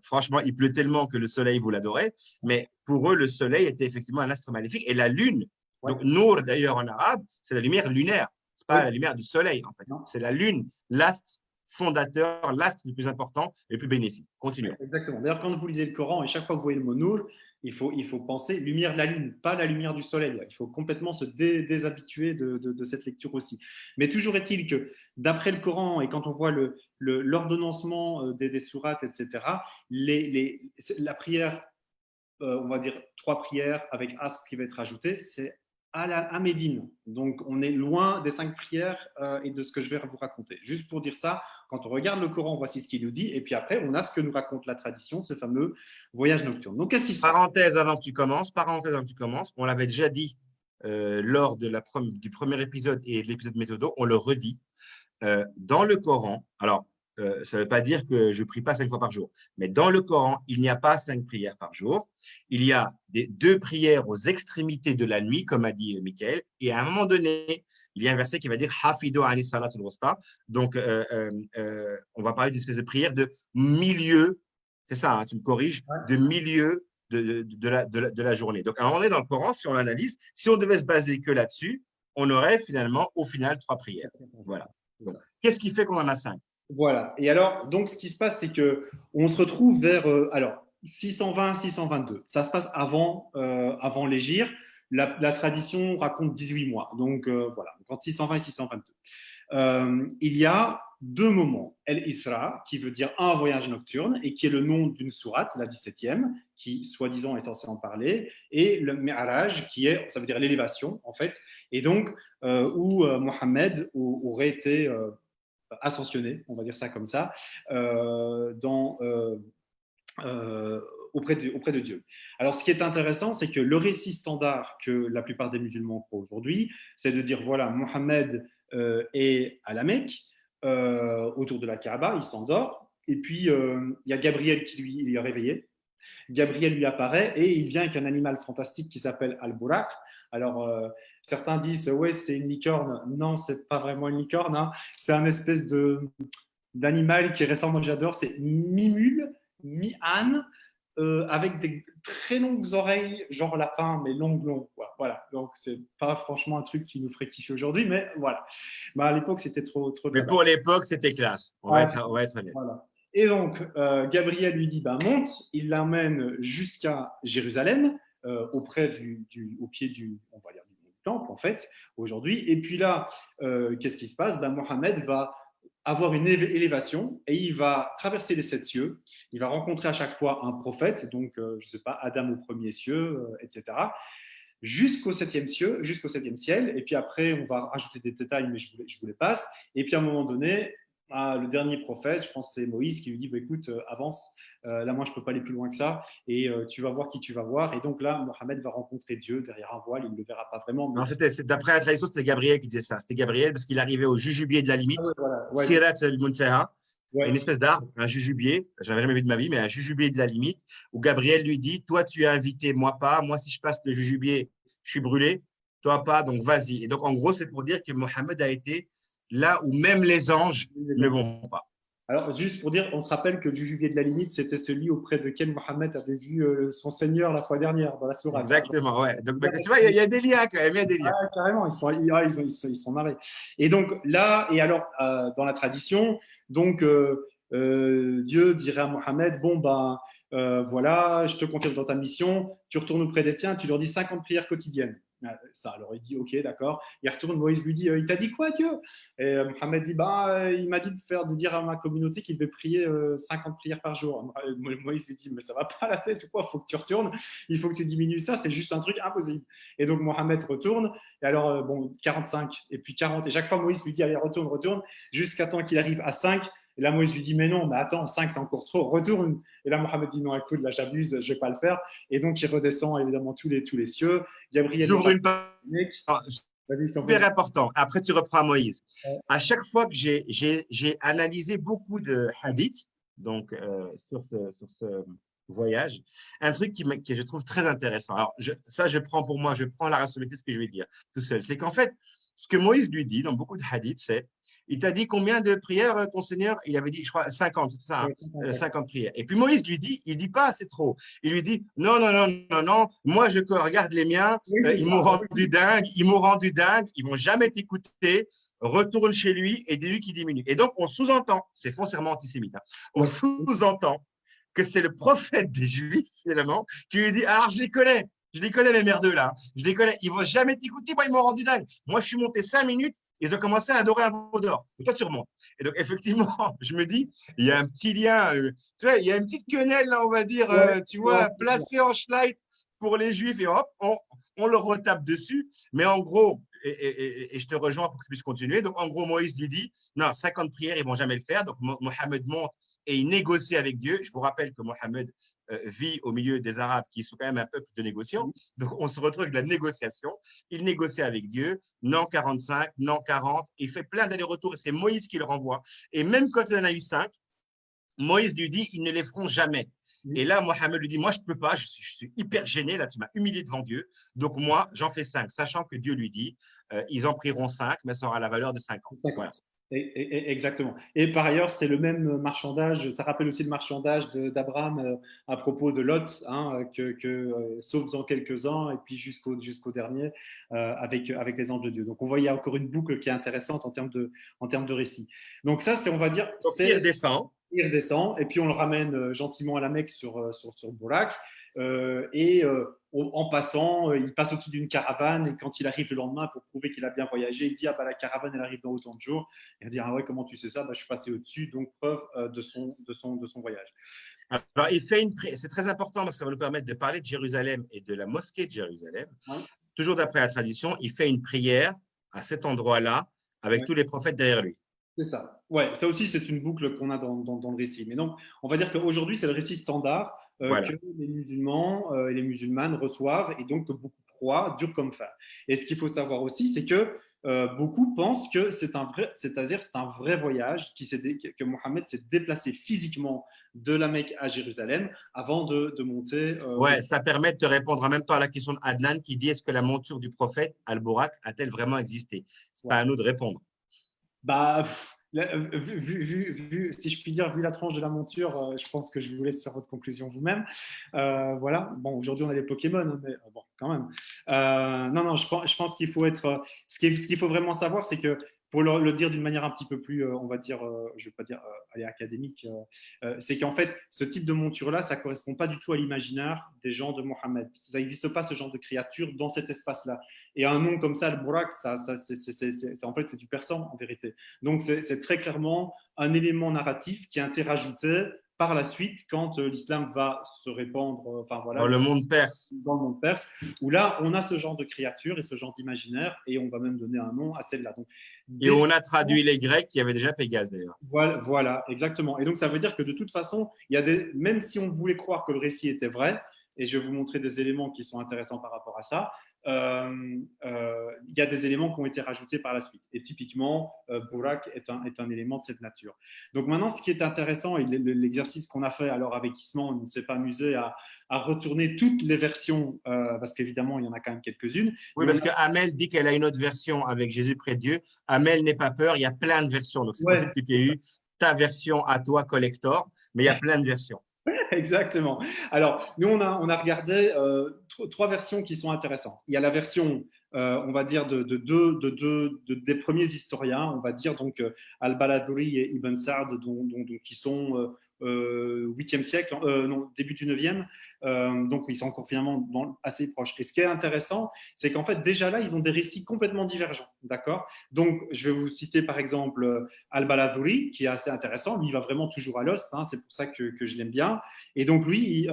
franchement, il pleut tellement que le soleil, vous l'adorez. Mais pour eux, le soleil était effectivement un astre maléfique. Et la lune, Ouais. donc Nour d'ailleurs en arabe, c'est la lumière lunaire. Ce n'est pas Oui. la lumière du soleil, en fait. Non. C'est la lune, l'astre fondateur, l'astre le plus important et le plus bénéfique. Continuons. Exactement. D'ailleurs, quand vous lisez le Coran et chaque fois que vous voyez le mot Nour, il faut penser lumière de la lune, pas la lumière du soleil. Il faut complètement se déshabituer de cette lecture aussi. Mais toujours est-il que d'après le Coran et quand on voit l'ordonnancement des sourates, etc., la prière, on va dire 3 prières avec astre qui va être ajouté, c'est à Médine. Donc, on est loin des 5 prières et de ce que je vais vous raconter. Juste pour dire ça, quand on regarde le Coran, voici ce qu'il nous dit. Et puis après, on a ce que nous raconte la tradition, ce fameux voyage nocturne. Donc, qu'est-ce qui se passe? Parenthèse avant que tu commences, on l'avait déjà dit lors du premier épisode et de l'épisode méthodo, on le redit. Dans le Coran, alors, ça ne veut pas dire que je ne prie pas 5 fois par jour, mais dans le Coran, il n'y a pas 5 prières par jour. Il y a 2 prières aux extrémités de la nuit, comme a dit Michael, et à un moment donné, il y a un verset qui va dire Hafidu ani salatul wusta. Donc, on va parler d'une espèce de prière de milieu, c'est ça, hein, tu me corriges, de milieu de la journée. Donc, à un moment donné, dans le Coran, si on l'analyse, si on devait se baser que là-dessus, on aurait finalement, au final, 3 prières. Voilà. Donc, qu'est-ce qui fait qu'on en a 5? Voilà. Et alors, donc, ce qui se passe, c'est qu'on se retrouve vers 620, 622. Ça se passe avant l'Hégire. La tradition raconte 18 mois. Donc, voilà. Donc, entre 620 et 622. Il y a 2 moments. El Isra, qui veut dire un voyage nocturne, et qui est le nom d'une sourate, la 17e, qui, soi-disant, est censée en parler, et le Mi'raj, ça veut dire l'élévation, en fait, et donc, où Mohammed aurait été ascensionné, on va dire ça comme ça, auprès de Dieu. Alors, ce qui est intéressant, c'est que le récit standard que la plupart des musulmans croient aujourd'hui, c'est de dire, voilà, Mohammed est à la Mecque, autour de la Kaaba, il s'endort, et puis il y a Gabriel qui lui a réveillé. Gabriel lui apparaît et il vient avec un animal fantastique qui s'appelle Al-Burak. Alors, certains disent, ouais, c'est une licorne. Non, c'est pas vraiment une licorne. Hein. C'est un espèce d'animal qui est récent, moi j'adore. C'est mi-mule, mi-âne, avec des très longues oreilles, genre lapin, mais longues. Voilà. Donc, c'est pas franchement un truc qui nous ferait kiffer aujourd'hui, mais voilà. Bah, à l'époque, c'était trop de Mais la pour l'époque, c'était classe. On va être honnête. Voilà. Et donc, Gabriel lui dit, monte, il l'emmène jusqu'à Jérusalem, au pied on va dire, du temple, en fait, aujourd'hui. Et puis là, qu'est-ce qui se passe? Mohammed va avoir une élévation et il va traverser les 7 cieux. Il va rencontrer à chaque fois un prophète, donc, je ne sais pas, Adam au premier cieux, etc., jusqu'au 7e ciel, et puis après, on va rajouter des détails, mais je vous les passe. Et puis à un moment donné, le dernier prophète, je pense que c'est Moïse qui lui dit bah, écoute, avance, là moi je ne peux pas aller plus loin que ça, et tu vas voir qui tu vas voir. Et donc là, Mohammed va rencontrer Dieu derrière un voile, il ne le verra pas vraiment. Mais Non, d'après la tradition, c'était Gabriel qui disait ça. C'était Gabriel parce qu'il arrivait au jujubier de la ah limite, ouais, voilà. Ouais, Sirat al-Muntaha, une ouais. espèce d'arbre, un jujubier, je n'avais jamais vu de ma vie, mais un jujubier de la limite, où Gabriel lui dit, toi tu es invité, moi pas, moi si je passe le jujubier, je suis brûlé, toi pas, donc vas-y. Et donc en gros, c'est pour dire que Mohammed a été là où même les anges ne vont pas. Alors, juste pour dire, on se rappelle que le jujubier de la limite, c'était celui auprès de quel Mohammed avait vu son Seigneur la fois dernière dans la sourate. Exactement, ouais. Donc tu vois, il y a des liens quand même, il y a des liens. Carrément, ils sont marrés. Et donc là, et alors, dans la tradition, donc Dieu dirait à Mohammed, bon, ben voilà, je te confirme dans ta mission, tu retournes auprès des tiens, tu leur dis 50 prières quotidiennes. Ça, alors il dit, ok, d'accord. Il retourne, Moïse lui dit, il t'a dit quoi, Dieu? Et Mohammed dit, bah, il m'a dit de dire à ma communauté qu'il devait prier 50 prières par jour. Moïse lui dit, mais ça va pas la tête ou quoi? Il faut que tu retournes, il faut que tu diminues ça, c'est juste un truc impossible. Et donc Mohammed retourne, et alors, bon, 45, et puis 40, et chaque fois Moïse lui dit, allez, retourne, retourne, jusqu'à temps qu'il arrive à 5. Et là, Moïse lui dit, mais non, mais attends, 5, c'est encore trop, retourne. Et là, Mohammed dit, non, écoute, là, j'abuse, je ne vais pas le faire. Et donc, il redescend évidemment tous les cieux. Gabriel J'ouvre une page. Super important. Après, tu reprends Moïse. À chaque fois que j'ai analysé beaucoup de hadiths, donc sur ce voyage, un truc que je trouve très intéressant. Alors, ça, je prends pour moi, je prends la responsabilité de ce que je vais dire tout seul. C'est qu'en fait, ce que Moïse lui dit dans beaucoup de hadiths, c'est il t'a dit combien de prières, ton Seigneur? Il avait dit, je crois, 50, c'est ça, hein, 50 prières. Et puis Moïse lui dit, il dit pas, c'est trop. Il lui dit, non, non, non, non, non, moi je regarde les miens, oui, ils m'ont rendu dingue, ils vont jamais t'écouter. Retourne chez lui et dis-lui qu'il diminue. Et donc, on sous-entend, c'est foncièrement antisémite, hein, on sous-entend que c'est le prophète des Juifs, finalement, qui lui dit, alors je les connais les merdeux là, je les connais, ils vont jamais t'écouter, moi ils m'ont rendu dingue. Moi je suis monté 5 minutes, ils ont commencé à adorer un veau d'or. Et toi tu remontes. Et donc effectivement, je me dis, il y a un petit lien, tu vois, il y a une petite quenelle là, on va dire, tu vois, placée en Schleich pour les Juifs et hop, on leur retape dessus. Mais en gros, et je te rejoins pour que tu puisses continuer. Donc, en gros, Moïse lui dit, non, 50 prières, ils ne vont jamais le faire. Donc, Mohammed monte et il négocie avec Dieu. Je vous rappelle que Mohammed vit au milieu des Arabes qui sont quand même un peuple de négociants. Donc, on se retrouve avec la négociation. Il négocie avec Dieu. Non 45, non 40. Il fait plein d'allers-retours et c'est Moïse qui le renvoie. Et même quand il en a eu 5, Moïse lui dit, ils ne les feront jamais. Et là, Mohammed lui dit, moi, je ne peux pas, je suis hyper gêné, là, tu m'as humilié devant Dieu. Donc, moi, j'en fais 5, sachant que Dieu lui dit, ils en prieront 5, mais ça aura la valeur de 50. 50. Voilà. Exactement. Et par ailleurs, c'est le même marchandage, ça rappelle aussi le marchandage d'Abraham à propos de Lot, hein, sauf-en quelques-uns, et puis jusqu'au dernier, avec les anges de Dieu. Donc, on voit, il y a encore une boucle qui est intéressante en termes de récit. Donc, ça, c'est, on va dire. Donc, il redescend. Il redescend, et puis on le ramène gentiment à la Mecque sur Borak. En passant, il passe au-dessus d'une caravane, et quand il arrive le lendemain pour prouver qu'il a bien voyagé, il dit, ah bah la caravane elle arrive dans autant de jours. Il va dire, ah ouais, comment tu sais ça? Bah, je suis passé au-dessus, donc preuve de son voyage. Alors, c'est très important parce que ça va nous permettre de parler de Jérusalem et de la mosquée de Jérusalem. Ouais. Toujours d'après la tradition, il fait une prière à cet endroit-là avec tous les prophètes derrière lui. C'est ça. Ouais, ça aussi, c'est une boucle qu'on a dans le récit. Mais donc, on va dire qu'aujourd'hui, c'est le récit standard que les musulmans et les musulmanes reçoivent, et donc que beaucoup croient dur comme fer. Et ce qu'il faut savoir aussi, c'est que beaucoup pensent que c'est un vrai voyage, que Mohammed s'est déplacé physiquement de la Mecque à Jérusalem avant de monter. Ouais, ça permet de te répondre en même temps à la question d'Adnan qui dit, est-ce que la monture du prophète Al-Borak a-t-elle vraiment existé? C'est pas à nous de répondre. Bah, si je puis dire, vu la tranche de la monture, je pense que je vous laisse faire votre conclusion vous-même. Voilà. Bon, aujourd'hui, on a les Pokémon, mais bon, quand même. Non, je pense qu'il faut être. Ce qu'il faut vraiment savoir, c'est que, pour le dire d'une manière un petit peu plus, on va dire, je ne vais pas dire académique, c'est qu'en fait, ce type de monture-là, ça ne correspond pas du tout à l'imaginaire des gens de Mohammed. Ça n'existe pas, ce genre de créature dans cet espace-là. Et un nom comme ça, Al-Burak, en fait, c'est du persan, en vérité. Donc, c'est très clairement un élément narratif qui a été rajouté par la suite quand l'islam va se répandre dans le monde perse. Dans le monde perse, où là, on a ce genre de créature et ce genre d'imaginaire, et on va même donner un nom à celle-là. Donc, Et on a traduit les Grecs qui avaient déjà Pégase d'ailleurs. Voilà, exactement. Et donc, ça veut dire que de toute façon, même si on voulait croire que le récit était vrai, et je vais vous montrer des éléments qui sont intéressants par rapport à ça, il y a des éléments qui ont été rajoutés par la suite. Et typiquement, Burak est un élément de cette nature. Donc maintenant, ce qui est intéressant, et l'exercice qu'on a fait alors avec Isman, on ne s'est pas amusé à retourner toutes les versions, parce qu'évidemment, il y en a quand même quelques-unes. Oui, parce que Amel dit qu'elle a une autre version avec Jésus près de Dieu. Amel n'est pas peur, il y a plein de versions. Donc, c'est possible que tu aies eu ta version à toi, collector, mais il y a plein de versions. Exactement. Alors, nous, on a regardé trois versions qui sont intéressantes. Il y a la version, on va dire, des premiers historiens, on va dire, donc Al-Baladuri et Ibn Sa'd, qui sont 8e siècle, non, début du 9e, donc ils sont encore finalement assez proches. Et ce qui est intéressant, c'est qu'en fait, déjà là, ils ont des récits complètement divergents, d'accord? Donc, je vais vous citer par exemple Al-Baladuri, qui est assez intéressant, lui, il va vraiment toujours à l'os, hein, c'est pour ça que je l'aime bien. Et donc, lui,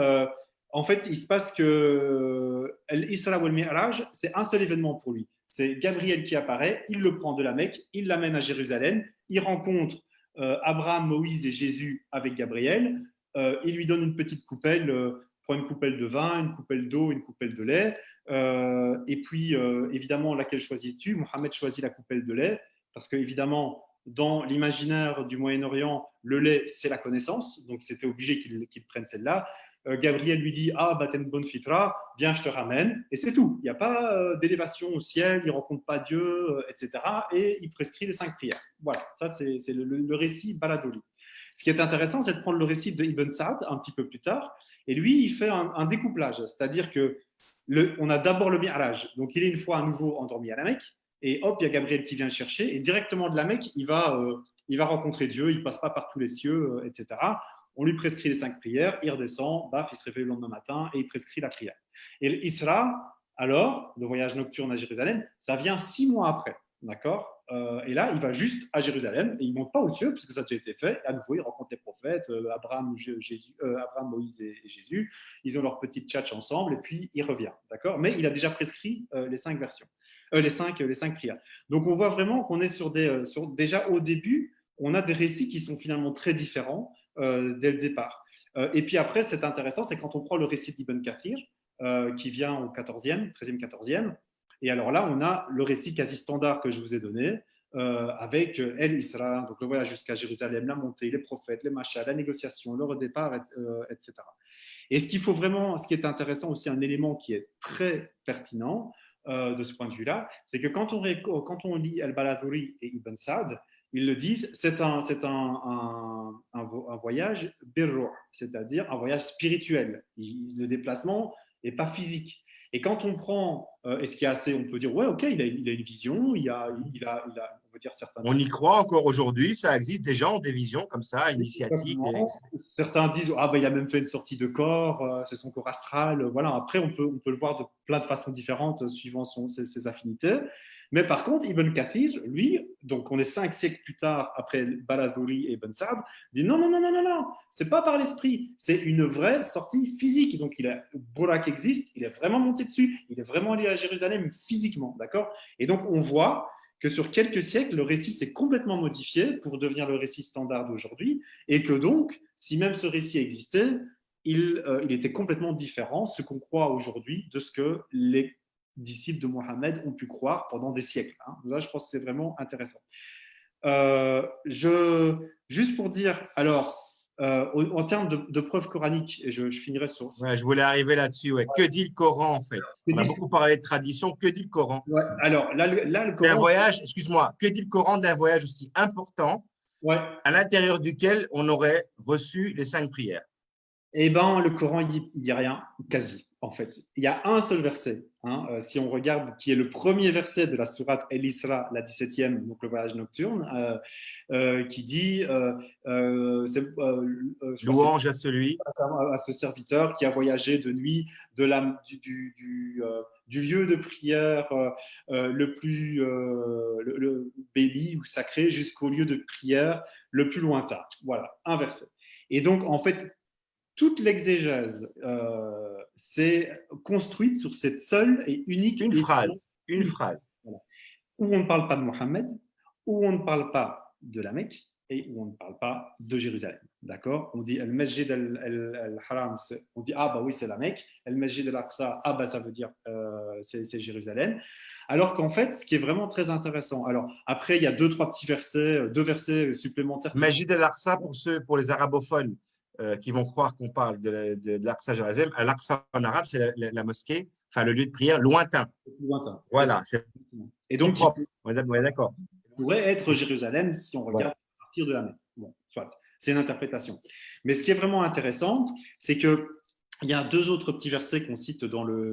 en fait, il se passe que l'Isra ou le Mi'raj, c'est un seul événement pour lui. C'est Gabriel qui apparaît, il le prend de la Mecque, il l'amène à Jérusalem, il rencontre Abraham, Moïse et Jésus avec Gabriel. Il lui donne une petite coupelle, prend une coupelle de vin, une coupelle d'eau, une coupelle de lait. Et puis, évidemment, laquelle choisis-tu? Mohammed choisit la coupelle de lait, parce qu'évidemment, dans l'imaginaire du Moyen-Orient, le lait, c'est la connaissance, donc c'était obligé qu'il prenne celle-là. Gabriel lui dit: ah, bah, t'es une bonne fitra, viens, je te ramène. Et c'est tout. Il n'y a pas d'élévation au ciel, il ne rencontre pas Dieu, etc. Et il prescrit les 5 prières. Voilà, ça, c'est le récit Baladoli. Ce qui est intéressant, c'est de prendre le récit de Ibn Sa'd un petit peu plus tard. Et lui, il fait un découplage. C'est-à-dire que on a d'abord le Mi'raj. Donc, il est une fois à nouveau endormi à la Mecque. Et hop, il y a Gabriel qui vient le chercher. Et directement de la Mecque, il va rencontrer Dieu. Il ne passe pas par tous les cieux, etc. On lui prescrit les 5 prières, il redescend, baf, il se réveille le lendemain matin et il prescrit la prière. Et l'Isra, alors, le voyage nocturne à Jérusalem, ça vient 6 mois après, d'accord? Et là, il va juste à Jérusalem et il ne monte pas aux cieux puisque ça a déjà été fait. Et à nouveau, il rencontre les prophètes, Abraham, Moïse et Jésus. Ils ont leur petite tchatch ensemble et puis il revient, d'accord? Mais il a déjà prescrit les 5 versions, les cinq prières. Donc, on voit vraiment qu'on est déjà au début, on a des récits qui sont finalement très différents dès le départ. Et puis après, c'est intéressant, c'est quand on prend le récit d'Ibn Kathir, qui vient au 14e, 13e, 14e, et alors là, on a le récit quasi standard que je vous ai donné, avec El Isra, donc le voyage jusqu'à Jérusalem, la montée, les prophètes, les machas, la négociation, le redépart, etc. Et ce qui est intéressant aussi, un élément qui est très pertinent de ce point de vue-là, c'est que quand on lit Al-Baladuri et Ibn Sa'd, ils le disent, c'est un voyage birruh, c'est-à-dire un voyage spirituel. Le déplacement n'est pas physique. Et quand on prend, et ce qui est assez, on peut dire, ouais, ok, il a une vision, il a, on peut dire certains. On y croit encore aujourd'hui, ça existe des gens, des visions comme ça, initiatiques. Certains disent, ah ben il a même fait une sortie de corps, c'est son corps astral. Voilà. Après, on peut le voir de plein de façons différentes suivant ses affinités. Mais par contre, Ibn Kathir, lui, donc on est 5 siècles plus tard après Baladuri et Ibn Sa'd, dit non, c'est pas par l'esprit, c'est une vraie sortie physique. Donc Burak existe, il est vraiment monté dessus, il est vraiment allé à Jérusalem physiquement, d'accord? Et donc on voit que sur quelques siècles, le récit s'est complètement modifié pour devenir le récit standard d'aujourd'hui, et que donc, si même ce récit existait, il était complètement différent, ce qu'on croit aujourd'hui, de ce que les disciples de Mohammed ont pu croire pendant des siècles. Hein. Là, je pense que c'est vraiment intéressant. Juste pour dire, alors, en termes de preuves coraniques, et je finirai sur… Ouais, je voulais arriver là-dessus. Ouais. Que dit le Coran, en fait? On a beaucoup parlé de tradition. Que dit le Coran? Ouais, alors, là, le Coran… Un voyage, excuse-moi, que dit le Coran d'un voyage aussi important à l'intérieur duquel on aurait reçu les 5 prières? Eh bien, le Coran, il dit rien, quasi, en fait. Il y a un seul verset, hein, si on regarde, qui est le premier verset de la sourate El-Isra, la 17e, donc le voyage nocturne, qui dit louange à celui, à ce serviteur qui a voyagé de nuit du lieu de prière le plus béni ou sacré jusqu'au lieu de prière le plus lointain. Voilà, un verset. Et donc, en fait, toute l'exégèse s'est construite sur cette seule et unique… une phrase. Voilà. Où on ne parle pas de Mohammed, où on ne parle pas de la Mecque et où on ne parle pas de Jérusalem. D'accord? On dit Al-Masjid al-Haram, on dit ah bah oui, c'est la Mecque. Al-Masjid al-Aqsa, ah bah ça veut dire c'est Jérusalem. Alors qu'en fait, ce qui est vraiment très intéressant, alors après, il y a trois petits versets, deux versets supplémentaires qui sont. Masjid al-Aqsa, pour les arabophones qui vont croire qu'on parle de l'Aqsa Jérusalem, l'Aqsa en arabe, c'est la mosquée, enfin le lieu de prière lointain. Lointain. Voilà, c'est et donc, propre. On est d'accord. Pourrait être Jérusalem si on regarde à partir de la mer. Bon, soit, c'est une interprétation. Mais ce qui est vraiment intéressant, c'est que il y a deux autres petits versets qu'on cite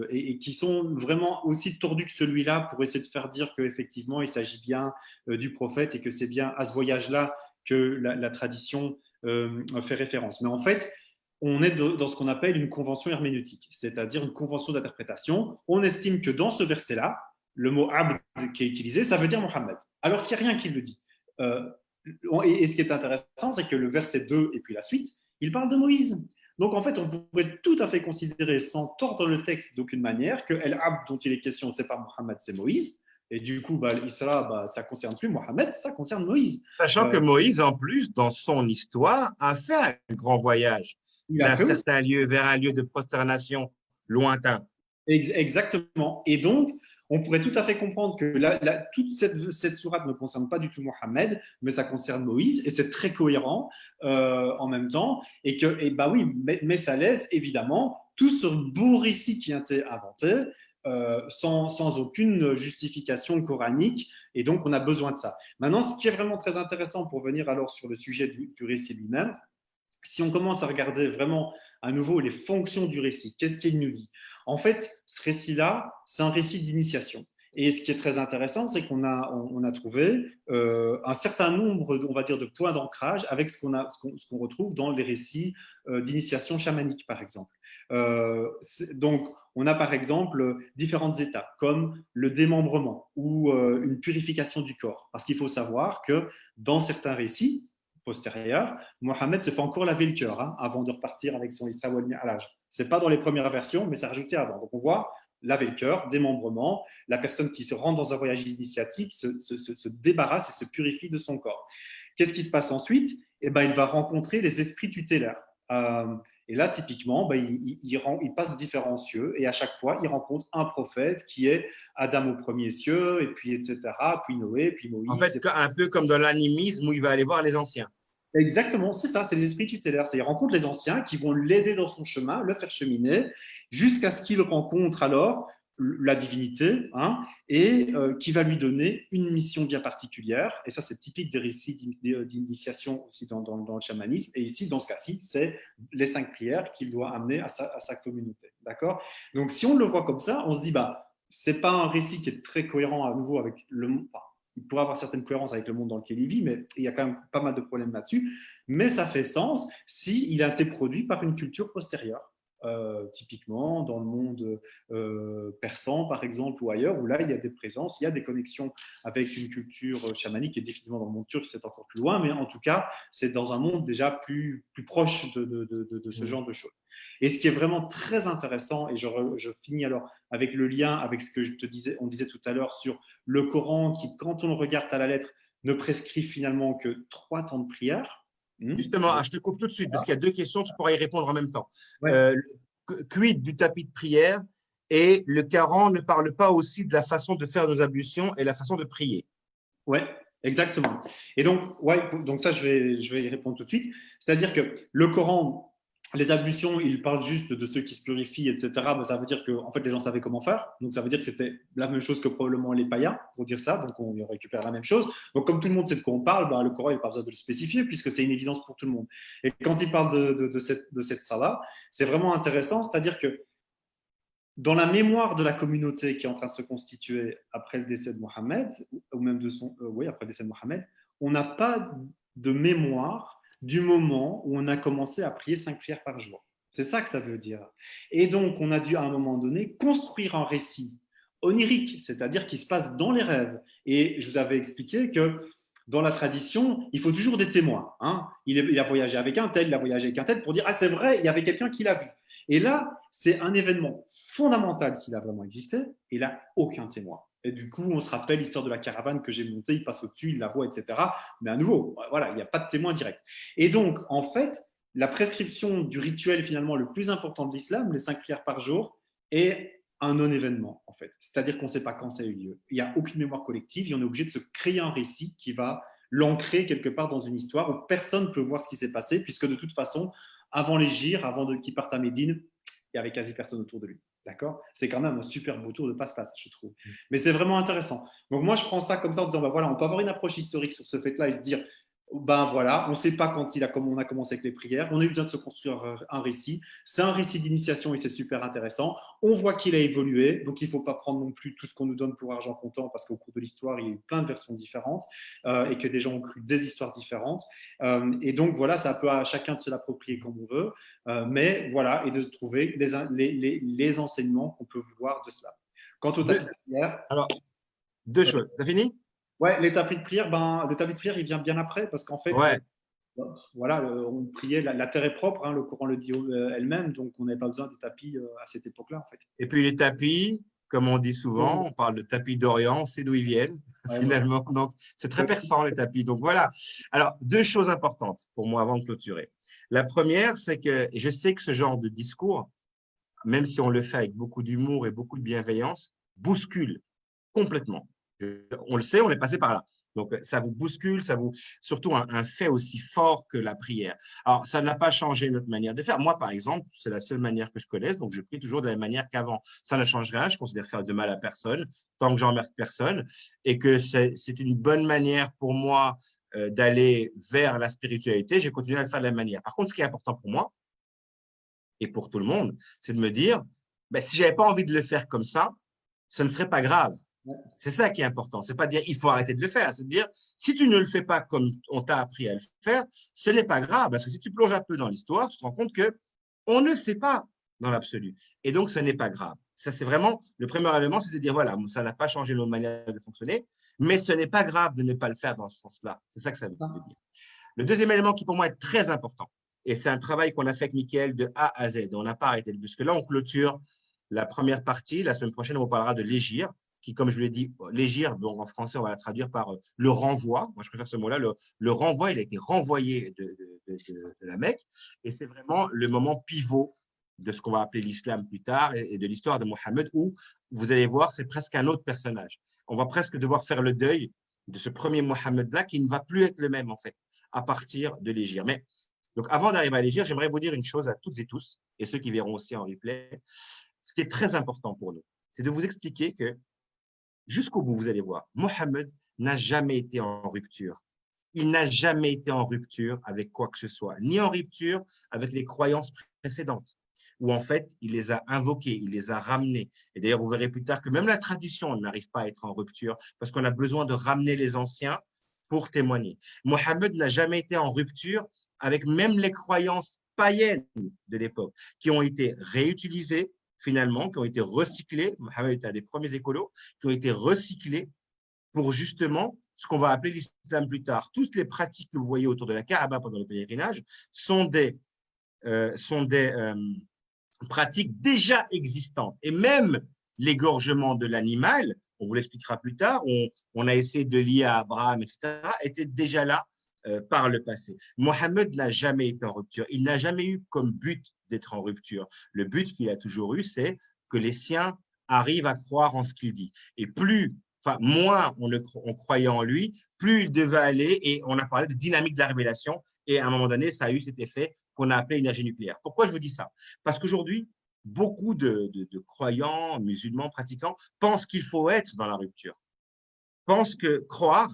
et qui sont vraiment aussi tordus que celui-là pour essayer de faire dire qu'effectivement il s'agit bien du prophète et que c'est bien à ce voyage-là que la tradition fait référence. Mais en fait, on est dans ce qu'on appelle une convention herméneutique, c'est-à-dire une convention d'interprétation. On estime que dans ce verset-là, le mot abd qui est utilisé, ça veut dire Mohammed, alors qu'il n'y a rien qui le dit. Et ce qui est intéressant, c'est que le verset 2 et puis la suite, il parle de Moïse. Donc en fait, on pourrait tout à fait considérer, sans tordre le texte d'aucune manière, que El Abd dont il est question, c'est pas Mohammed, c'est Moïse. Et du coup, l'Isra, ça ne concerne plus Mohammed, ça concerne Moïse. Sachant que Moïse, en plus, dans son histoire, a fait un grand voyage d'un certain lieu vers un lieu de prosternation lointain. Exactement. Et donc, on pourrait tout à fait comprendre que toute cette sourate ne concerne pas du tout Mohammed, mais ça concerne Moïse, et c'est très cohérent en même temps. Oui, mais ça laisse évidemment tout ce beau récit qui a été inventé sans aucune justification coranique, et donc on a besoin de ça. Maintenant, ce qui est vraiment très intéressant pour venir alors sur le sujet du récit lui-même, si on commence à regarder vraiment à nouveau les fonctions du récit, qu'est-ce qu'il nous dit? En fait, ce récit-là, c'est un récit d'initiation. Et ce qui est très intéressant, c'est qu'on a trouvé un certain nombre, on va dire, de points d'ancrage avec ce qu'on retrouve dans les récits d'initiation chamanique, par exemple. Donc, on a par exemple différentes étapes, comme le démembrement ou une purification du corps. Parce qu'il faut savoir que dans certains récits postérieurs, Mohammed se fait encore laver le cœur avant de repartir avec son Isra wal Mi'raj. Ce n'est pas dans les premières versions, mais c'est rajouté avant. Donc on voit laver le cœur, démembrement, la personne qui se rend dans un voyage initiatique se débarrasse et se purifie de son corps. Qu'est-ce qui se passe ensuite? Il va rencontrer les esprits tutélaires. Et là, typiquement, il passe différents cieux et à chaque fois, il rencontre un prophète qui est Adam au premier cieux, et puis etc., puis Noé, puis Moïse. En fait, un peu comme dans l'animisme où il va aller voir les anciens. Exactement, c'est ça, c'est les esprits tutélaires. Il rencontre les anciens qui vont l'aider dans son chemin, le faire cheminer, jusqu'à ce qu'il rencontre alors la divinité, et qui va lui donner une mission bien particulière. Et ça, c'est typique des récits d'initiation aussi dans le chamanisme. Et ici, dans ce cas-ci, c'est les 5 prières qu'il doit amener à sa communauté. D'accord? Donc, si on le voit comme ça, on se dit, c'est pas un récit qui est très cohérent à nouveau avec le monde. Il pourrait avoir certaines cohérences avec le monde dans lequel il vit, mais il y a quand même pas mal de problèmes là-dessus. Mais ça fait sens s'il a été produit par une culture postérieure. Typiquement dans le monde persan, par exemple, ou ailleurs, où là, il y a des présences, il y a des connexions avec une culture chamanique, et définitivement dans le monde turc, c'est encore plus loin, mais en tout cas, c'est dans un monde déjà plus proche de ce genre de choses. Et ce qui est vraiment très intéressant, et je finis alors avec le lien avec ce que on disait tout à l'heure sur le Coran, qui, quand on le regarde à la lettre, ne prescrit finalement que 3 temps de prière. Justement, je te coupe tout de suite parce qu'il y a 2 questions, tu pourras y répondre en même temps. Ouais. Quid du tapis de prière, et le Coran ne parle pas aussi de la façon de faire nos ablutions et la façon de prier? Oui, exactement. Et donc ça, je vais y répondre tout de suite. C'est-à-dire que le Coran, les ablutions, il parle juste de ceux qui se purifient, etc. Mais ça veut dire que en fait, les gens savaient comment faire. Donc, ça veut dire que c'était la même chose que probablement les païens, pour dire ça. Donc, on récupère la même chose. Donc, comme tout le monde sait de quoi on parle, le Coran, il n'y a pas besoin de le spécifier puisque c'est une évidence pour tout le monde. Et quand il parle de cette salat, c'est vraiment intéressant. C'est-à-dire que dans la mémoire de la communauté qui est en train de se constituer après le décès de Mohammed, ou même après le décès de Mohammed, on n'a pas de mémoire du moment où on a commencé à prier 5 prières par jour. C'est ça que ça veut dire. Et donc, on a dû à un moment donné construire un récit onirique, c'est-à-dire qui se passe dans les rêves. Et je vous avais expliqué que dans la tradition, il faut toujours des témoins. Il a voyagé avec un tel, il a voyagé avec un tel, pour dire « Ah, c'est vrai, il y avait quelqu'un qui l'a vu ». Et là, c'est un événement fondamental s'il a vraiment existé, et là, aucun témoin. Et du coup, on se rappelle l'histoire de la caravane que j'ai montée, il passe au-dessus, il la voit, etc. Mais à nouveau, voilà, il n'y a pas de témoin direct. Et donc, en fait, la prescription du rituel finalement le plus important de l'islam, les 5 prières par jour, est un non-événement, en fait. C'est-à-dire qu'on ne sait pas quand ça a eu lieu. Il n'y a aucune mémoire collective et on est obligé de se créer un récit qui va l'ancrer quelque part dans une histoire où personne ne peut voir ce qui s'est passé, puisque de toute façon, avant les gires, avant qu'il parte à Médine, il n'y avait quasi personne autour de lui. D'accord. C'est quand même un super beau tour de passe-passe, je trouve. Mais c'est vraiment intéressant. Donc moi, je prends ça comme ça en disant, bah voilà, on peut avoir une approche historique sur ce fait-là et se dire, ben voilà, on ne sait pas quand on a commencé avec les prières, on a eu besoin de se construire un récit. C'est un récit d'initiation et c'est super intéressant. On voit qu'il a évolué, donc il ne faut pas prendre non plus tout ce qu'on nous donne pour argent comptant parce qu'au cours de l'histoire, il y a eu plein de versions différentes et que des gens ont cru des histoires différentes. Et donc voilà, ça peut à chacun de se l'approprier comme on veut, mais voilà, et de trouver les enseignements qu'on peut voir de cela. Quant au tapis de prière, Alors, deux choses. T'as fini? ouais, les tapis de prière, le tapis de prière, il vient bien après parce qu'en fait, Ouais. voilà, on priait, la terre est propre, hein, le Coran le dit elle-même, donc on n'avait pas besoin de tapis à cette époque-là, en fait. Et puis les tapis, comme on dit souvent, on parle de tapis d'Orient, on sait d'où ils viennent, Ouais, voilà. finalement. Donc, c'est très perçant, les tapis. Donc, voilà. Alors, deux choses importantes pour moi avant de clôturer. La première, c'est que je sais que ce genre de discours, même si on le fait avec beaucoup d'humour et beaucoup de bienveillance, bouscule complètement. On le sait, on est passé par là. Donc, ça vous bouscule, surtout un fait aussi fort que la prière. Alors, ça n'a pas changé notre manière de faire. Moi, par exemple, c'est la seule manière que je connaisse, donc je prie toujours de la même manière qu'avant. Ça ne change rien, je considère faire de mal à personne, tant que j'emmerde personne, et que c'est une bonne manière pour moi d'aller vers la spiritualité. J'ai continué à le faire de la même manière. Par contre, ce qui est important pour moi, et pour tout le monde, c'est de me dire, ben, si je n'avais pas envie de le faire comme ça, ce ne serait pas grave. C'est ça qui est important. C'est pas de dire il faut arrêter de le faire. C'est de dire si tu ne le fais pas comme on t'a appris à le faire, ce n'est pas grave. Parce que si tu plonges un peu dans l'histoire, tu te rends compte que on ne sait pas dans l'absolu. Et donc, ce n'est pas grave. Ça, c'est vraiment le premier élément, c'est de dire voilà, ça n'a pas changé nos manières de fonctionner, mais ce n'est pas grave de ne pas le faire dans ce sens-là. C'est ça que ça veut dire. Le deuxième élément qui pour moi est très important, et c'est un travail qu'on a fait avec Mickaël de A à Z. On n'a pas arrêté, puisque là, on clôture la première partie. La semaine prochaine, on parlera de l'égir, qui, comme je vous l'ai dit, l'égir, donc en français, on va la traduire par le renvoi. Moi, je préfère ce mot-là. Le renvoi, il a été renvoyé de la Mecque, et c'est vraiment le moment pivot de ce qu'on va appeler l'islam plus tard et de l'histoire de Mohammed, où vous allez voir, c'est presque un autre personnage. On va presque devoir faire le deuil de ce premier Mohammed-là qui ne va plus être le même, en fait, à partir de l'égir. Mais donc, avant d'arriver à l'égir, j'aimerais vous dire une chose à toutes et tous, et ceux qui verront aussi en replay. Ce qui est très important pour nous, c'est de vous expliquer que jusqu'au bout, vous allez voir, Mohammed n'a jamais été en rupture. Il n'a jamais été en rupture avec quoi que ce soit, ni en rupture avec les croyances précédentes, où en fait, il les a invoquées, il les a ramenées. Et d'ailleurs, vous verrez plus tard que même la tradition n'arrive pas à être en rupture, parce qu'on a besoin de ramener les anciens pour témoigner. Mohammed n'a jamais été en rupture avec même les croyances païennes de l'époque, qui ont été réutilisées finalement, qui ont été recyclées. Mohammed était un des premiers écolos, qui ont été recyclés pour justement ce qu'on va appeler l'islam plus tard. Toutes les pratiques que vous voyez autour de la Kaaba pendant le pèlerinage sont des pratiques déjà existantes. Et même l'égorgement de l'animal, on vous l'expliquera plus tard, on a essayé de lier à Abraham, etc., était déjà là par le passé. Mohammed n'a jamais été en rupture. Il n'a jamais eu comme but d'être en rupture. Le but qu'il a toujours eu, c'est que les siens arrivent à croire en ce qu'il dit. Et moins on croyait en lui, plus il devait aller, et on a parlé de dynamique de la révélation, et à un moment donné, ça a eu cet effet qu'on a appelé énergie nucléaire. Pourquoi je vous dis ça? Parce qu'aujourd'hui, beaucoup de croyants, musulmans, pratiquants, pensent qu'il faut être dans la rupture, pensent que croire,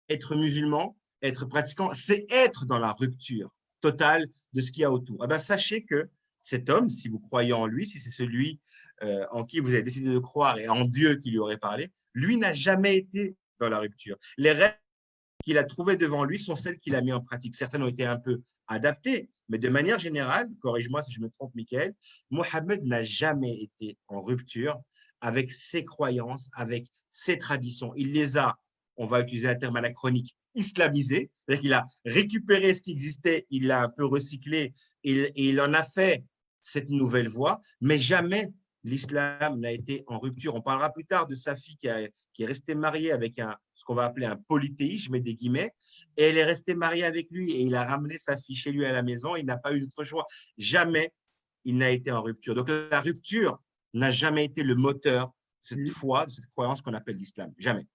être musulman, être pratiquant, c'est être dans la rupture totale de ce qu'il y a autour. Eh bien, sachez que cet homme, si vous croyez en lui, si c'est celui en qui vous avez décidé de croire et en Dieu qui lui aurait parlé, lui n'a jamais été dans la rupture. Les règles qu'il a trouvées devant lui sont celles qu'il a mises en pratique. Certaines ont été un peu adaptées, mais de manière générale, corrige-moi si je me trompe, Michael, Mohammed n'a jamais été en rupture avec ses croyances, avec ses traditions. Il les a, on va utiliser un terme anachronique, islamisées, c'est-à-dire qu'il a récupéré ce qui existait, il l'a un peu recyclé et il en a fait cette nouvelle voie, mais jamais l'islam n'a été en rupture. On parlera plus tard de sa fille qui est restée mariée avec ce qu'on va appeler un polythéiste, je mets des guillemets, et elle est restée mariée avec lui et il a ramené sa fille chez lui à la maison. Il n'a pas eu d'autre choix. Jamais il n'a été en rupture. Donc la rupture n'a jamais été le moteur de cette Mm. foi, de cette croyance qu'on appelle l'islam. Jamais.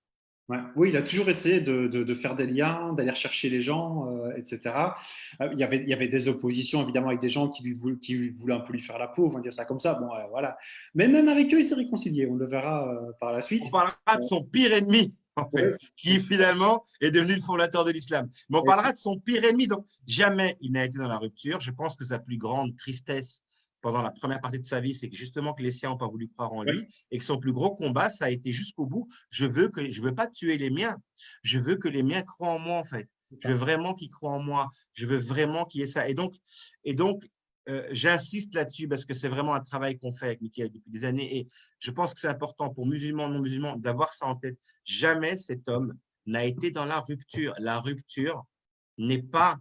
Ouais. Oui, il a toujours essayé de faire des liens, d'aller chercher les gens, etc. Il y avait des oppositions, évidemment, avec des gens qui lui voulaient un peu lui faire la peau, on va dire ça comme ça. Bon, voilà. Mais même avec eux, il s'est réconcilié. On le verra par la suite. On parlera de son pire ennemi, en Ouais, fait, qui finalement est devenu le fondateur de l'islam. Mais on parlera de son pire ennemi. Donc, jamais il n'a été dans la rupture. Je pense que sa plus grande tristesse pendant la première partie de sa vie, c'est que justement que les siens n'ont pas voulu croire en ouais, lui et que son plus gros combat, ça a été jusqu'au bout. Je veux pas tuer les miens. Je veux que les miens croient en moi, en fait. c'est Je veux ça. vraiment qu'ils croient en moi. Je veux vraiment qu'il y ait ça. Et donc, j'insiste là-dessus parce que c'est vraiment un travail qu'on fait avec Mickaël depuis des années. Et je pense que c'est important pour musulmans, non-musulmans, d'avoir ça en tête. Jamais cet homme n'a été dans la rupture. La rupture n'est pas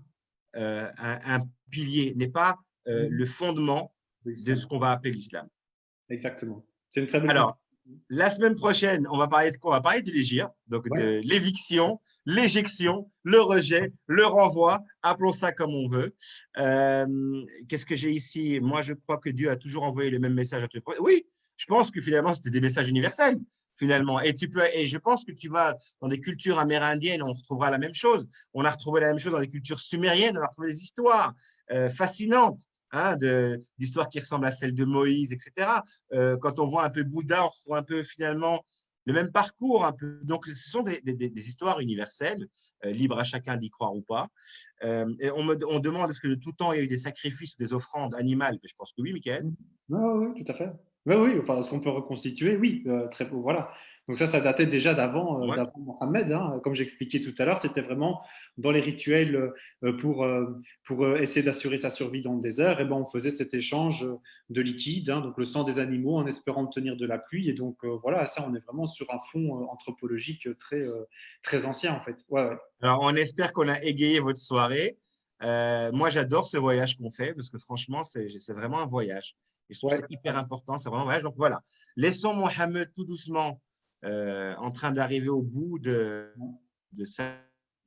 un pilier, n'est pas Mm. le fondement de L'islam. ce qu'on va appeler l'islam. Exactement. C'est une très belle Alors, conclusion. la semaine prochaine, on va parler de quoi? On va parler de l'égir, donc Ouais. de l'éviction, l'éjection, le rejet, le renvoi, appelons ça comme on veut. Qu'est-ce que j'ai ici? Moi, je crois que Dieu a toujours envoyé le même message à tous les prophètes. Oui, je pense que finalement, c'était des messages universels, finalement. Et je pense que tu vas dans des cultures amérindiennes, on retrouvera la même chose. On a retrouvé la même chose dans des cultures sumériennes, on a retrouvé des histoires fascinantes. Hein, d'histoires qui ressemblent à celles de Moïse, etc. Quand on voit un peu Bouddha, on retrouve un peu finalement le même parcours. Un peu. Donc, ce sont des histoires universelles, libres à chacun d'y croire ou pas. Et on demande est-ce que de tout temps, il y a eu des sacrifices ou des offrandes animales? Je pense que oui, Michael. Mm. Oui, oui, tout à fait. Oui, oui, enfin, ce qu'on peut reconstituer, oui, très beau, voilà. Donc ça datait déjà Ouais. d'avant Mohammed, hein. Comme j'expliquais tout à l'heure, c'était vraiment dans les rituels pour essayer d'assurer sa survie dans le désert. Et ben, on faisait cet échange de liquide, hein, donc le sang des animaux, en espérant obtenir de la pluie. Et donc voilà, ça, on est vraiment sur un fond anthropologique très ancien, en fait. Ouais, ouais. Alors, on espère qu'on a égayé votre soirée. Moi, j'adore ce voyage qu'on fait parce que franchement, c'est vraiment un voyage. Et je trouve que Ouais. c'est hyper important. C'est vraiment un voyage. Donc voilà, laissons Mohamed tout doucement en train d'arriver au bout de sa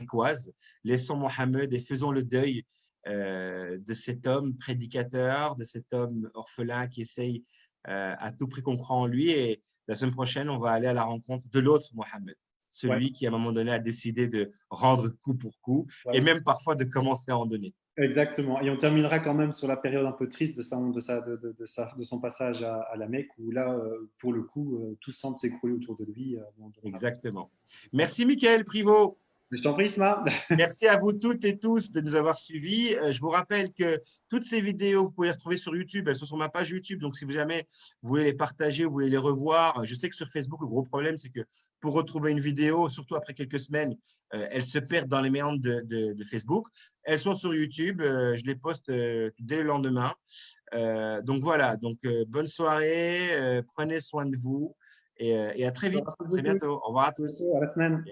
coise. Laissons Mohamed et faisons le deuil de cet homme prédicateur, de cet homme orphelin qui essaye à tout prix qu'on croit en lui. Et la semaine prochaine, on va aller à la rencontre de l'autre Mohamed, Ouais, celui qui, à un moment donné, a décidé de rendre coup pour coup et ouais. même parfois de commencer à en donner. Exactement. Et on terminera quand même sur la période un peu triste de son passage à la Mecque, où là, pour le coup, tout semble s'écrouler autour de lui. Exactement. Merci, Michael Privot. Je t'en prie, Isma. Merci à vous toutes et tous de nous avoir suivis. Je vous rappelle que toutes ces vidéos, vous pouvez les retrouver sur YouTube. Elles sont sur ma page YouTube. Donc, si vous jamais vous voulez les partager, vous voulez les revoir, je sais que sur Facebook, le gros problème, c'est que pour retrouver une vidéo, surtout après quelques semaines, elles se perdent dans les méandres de Facebook. Elles sont sur YouTube. Je les poste dès le lendemain. Donc, voilà. Donc, bonne soirée. Prenez soin de vous et à très vite. À très bientôt. Au revoir à tous. À la semaine.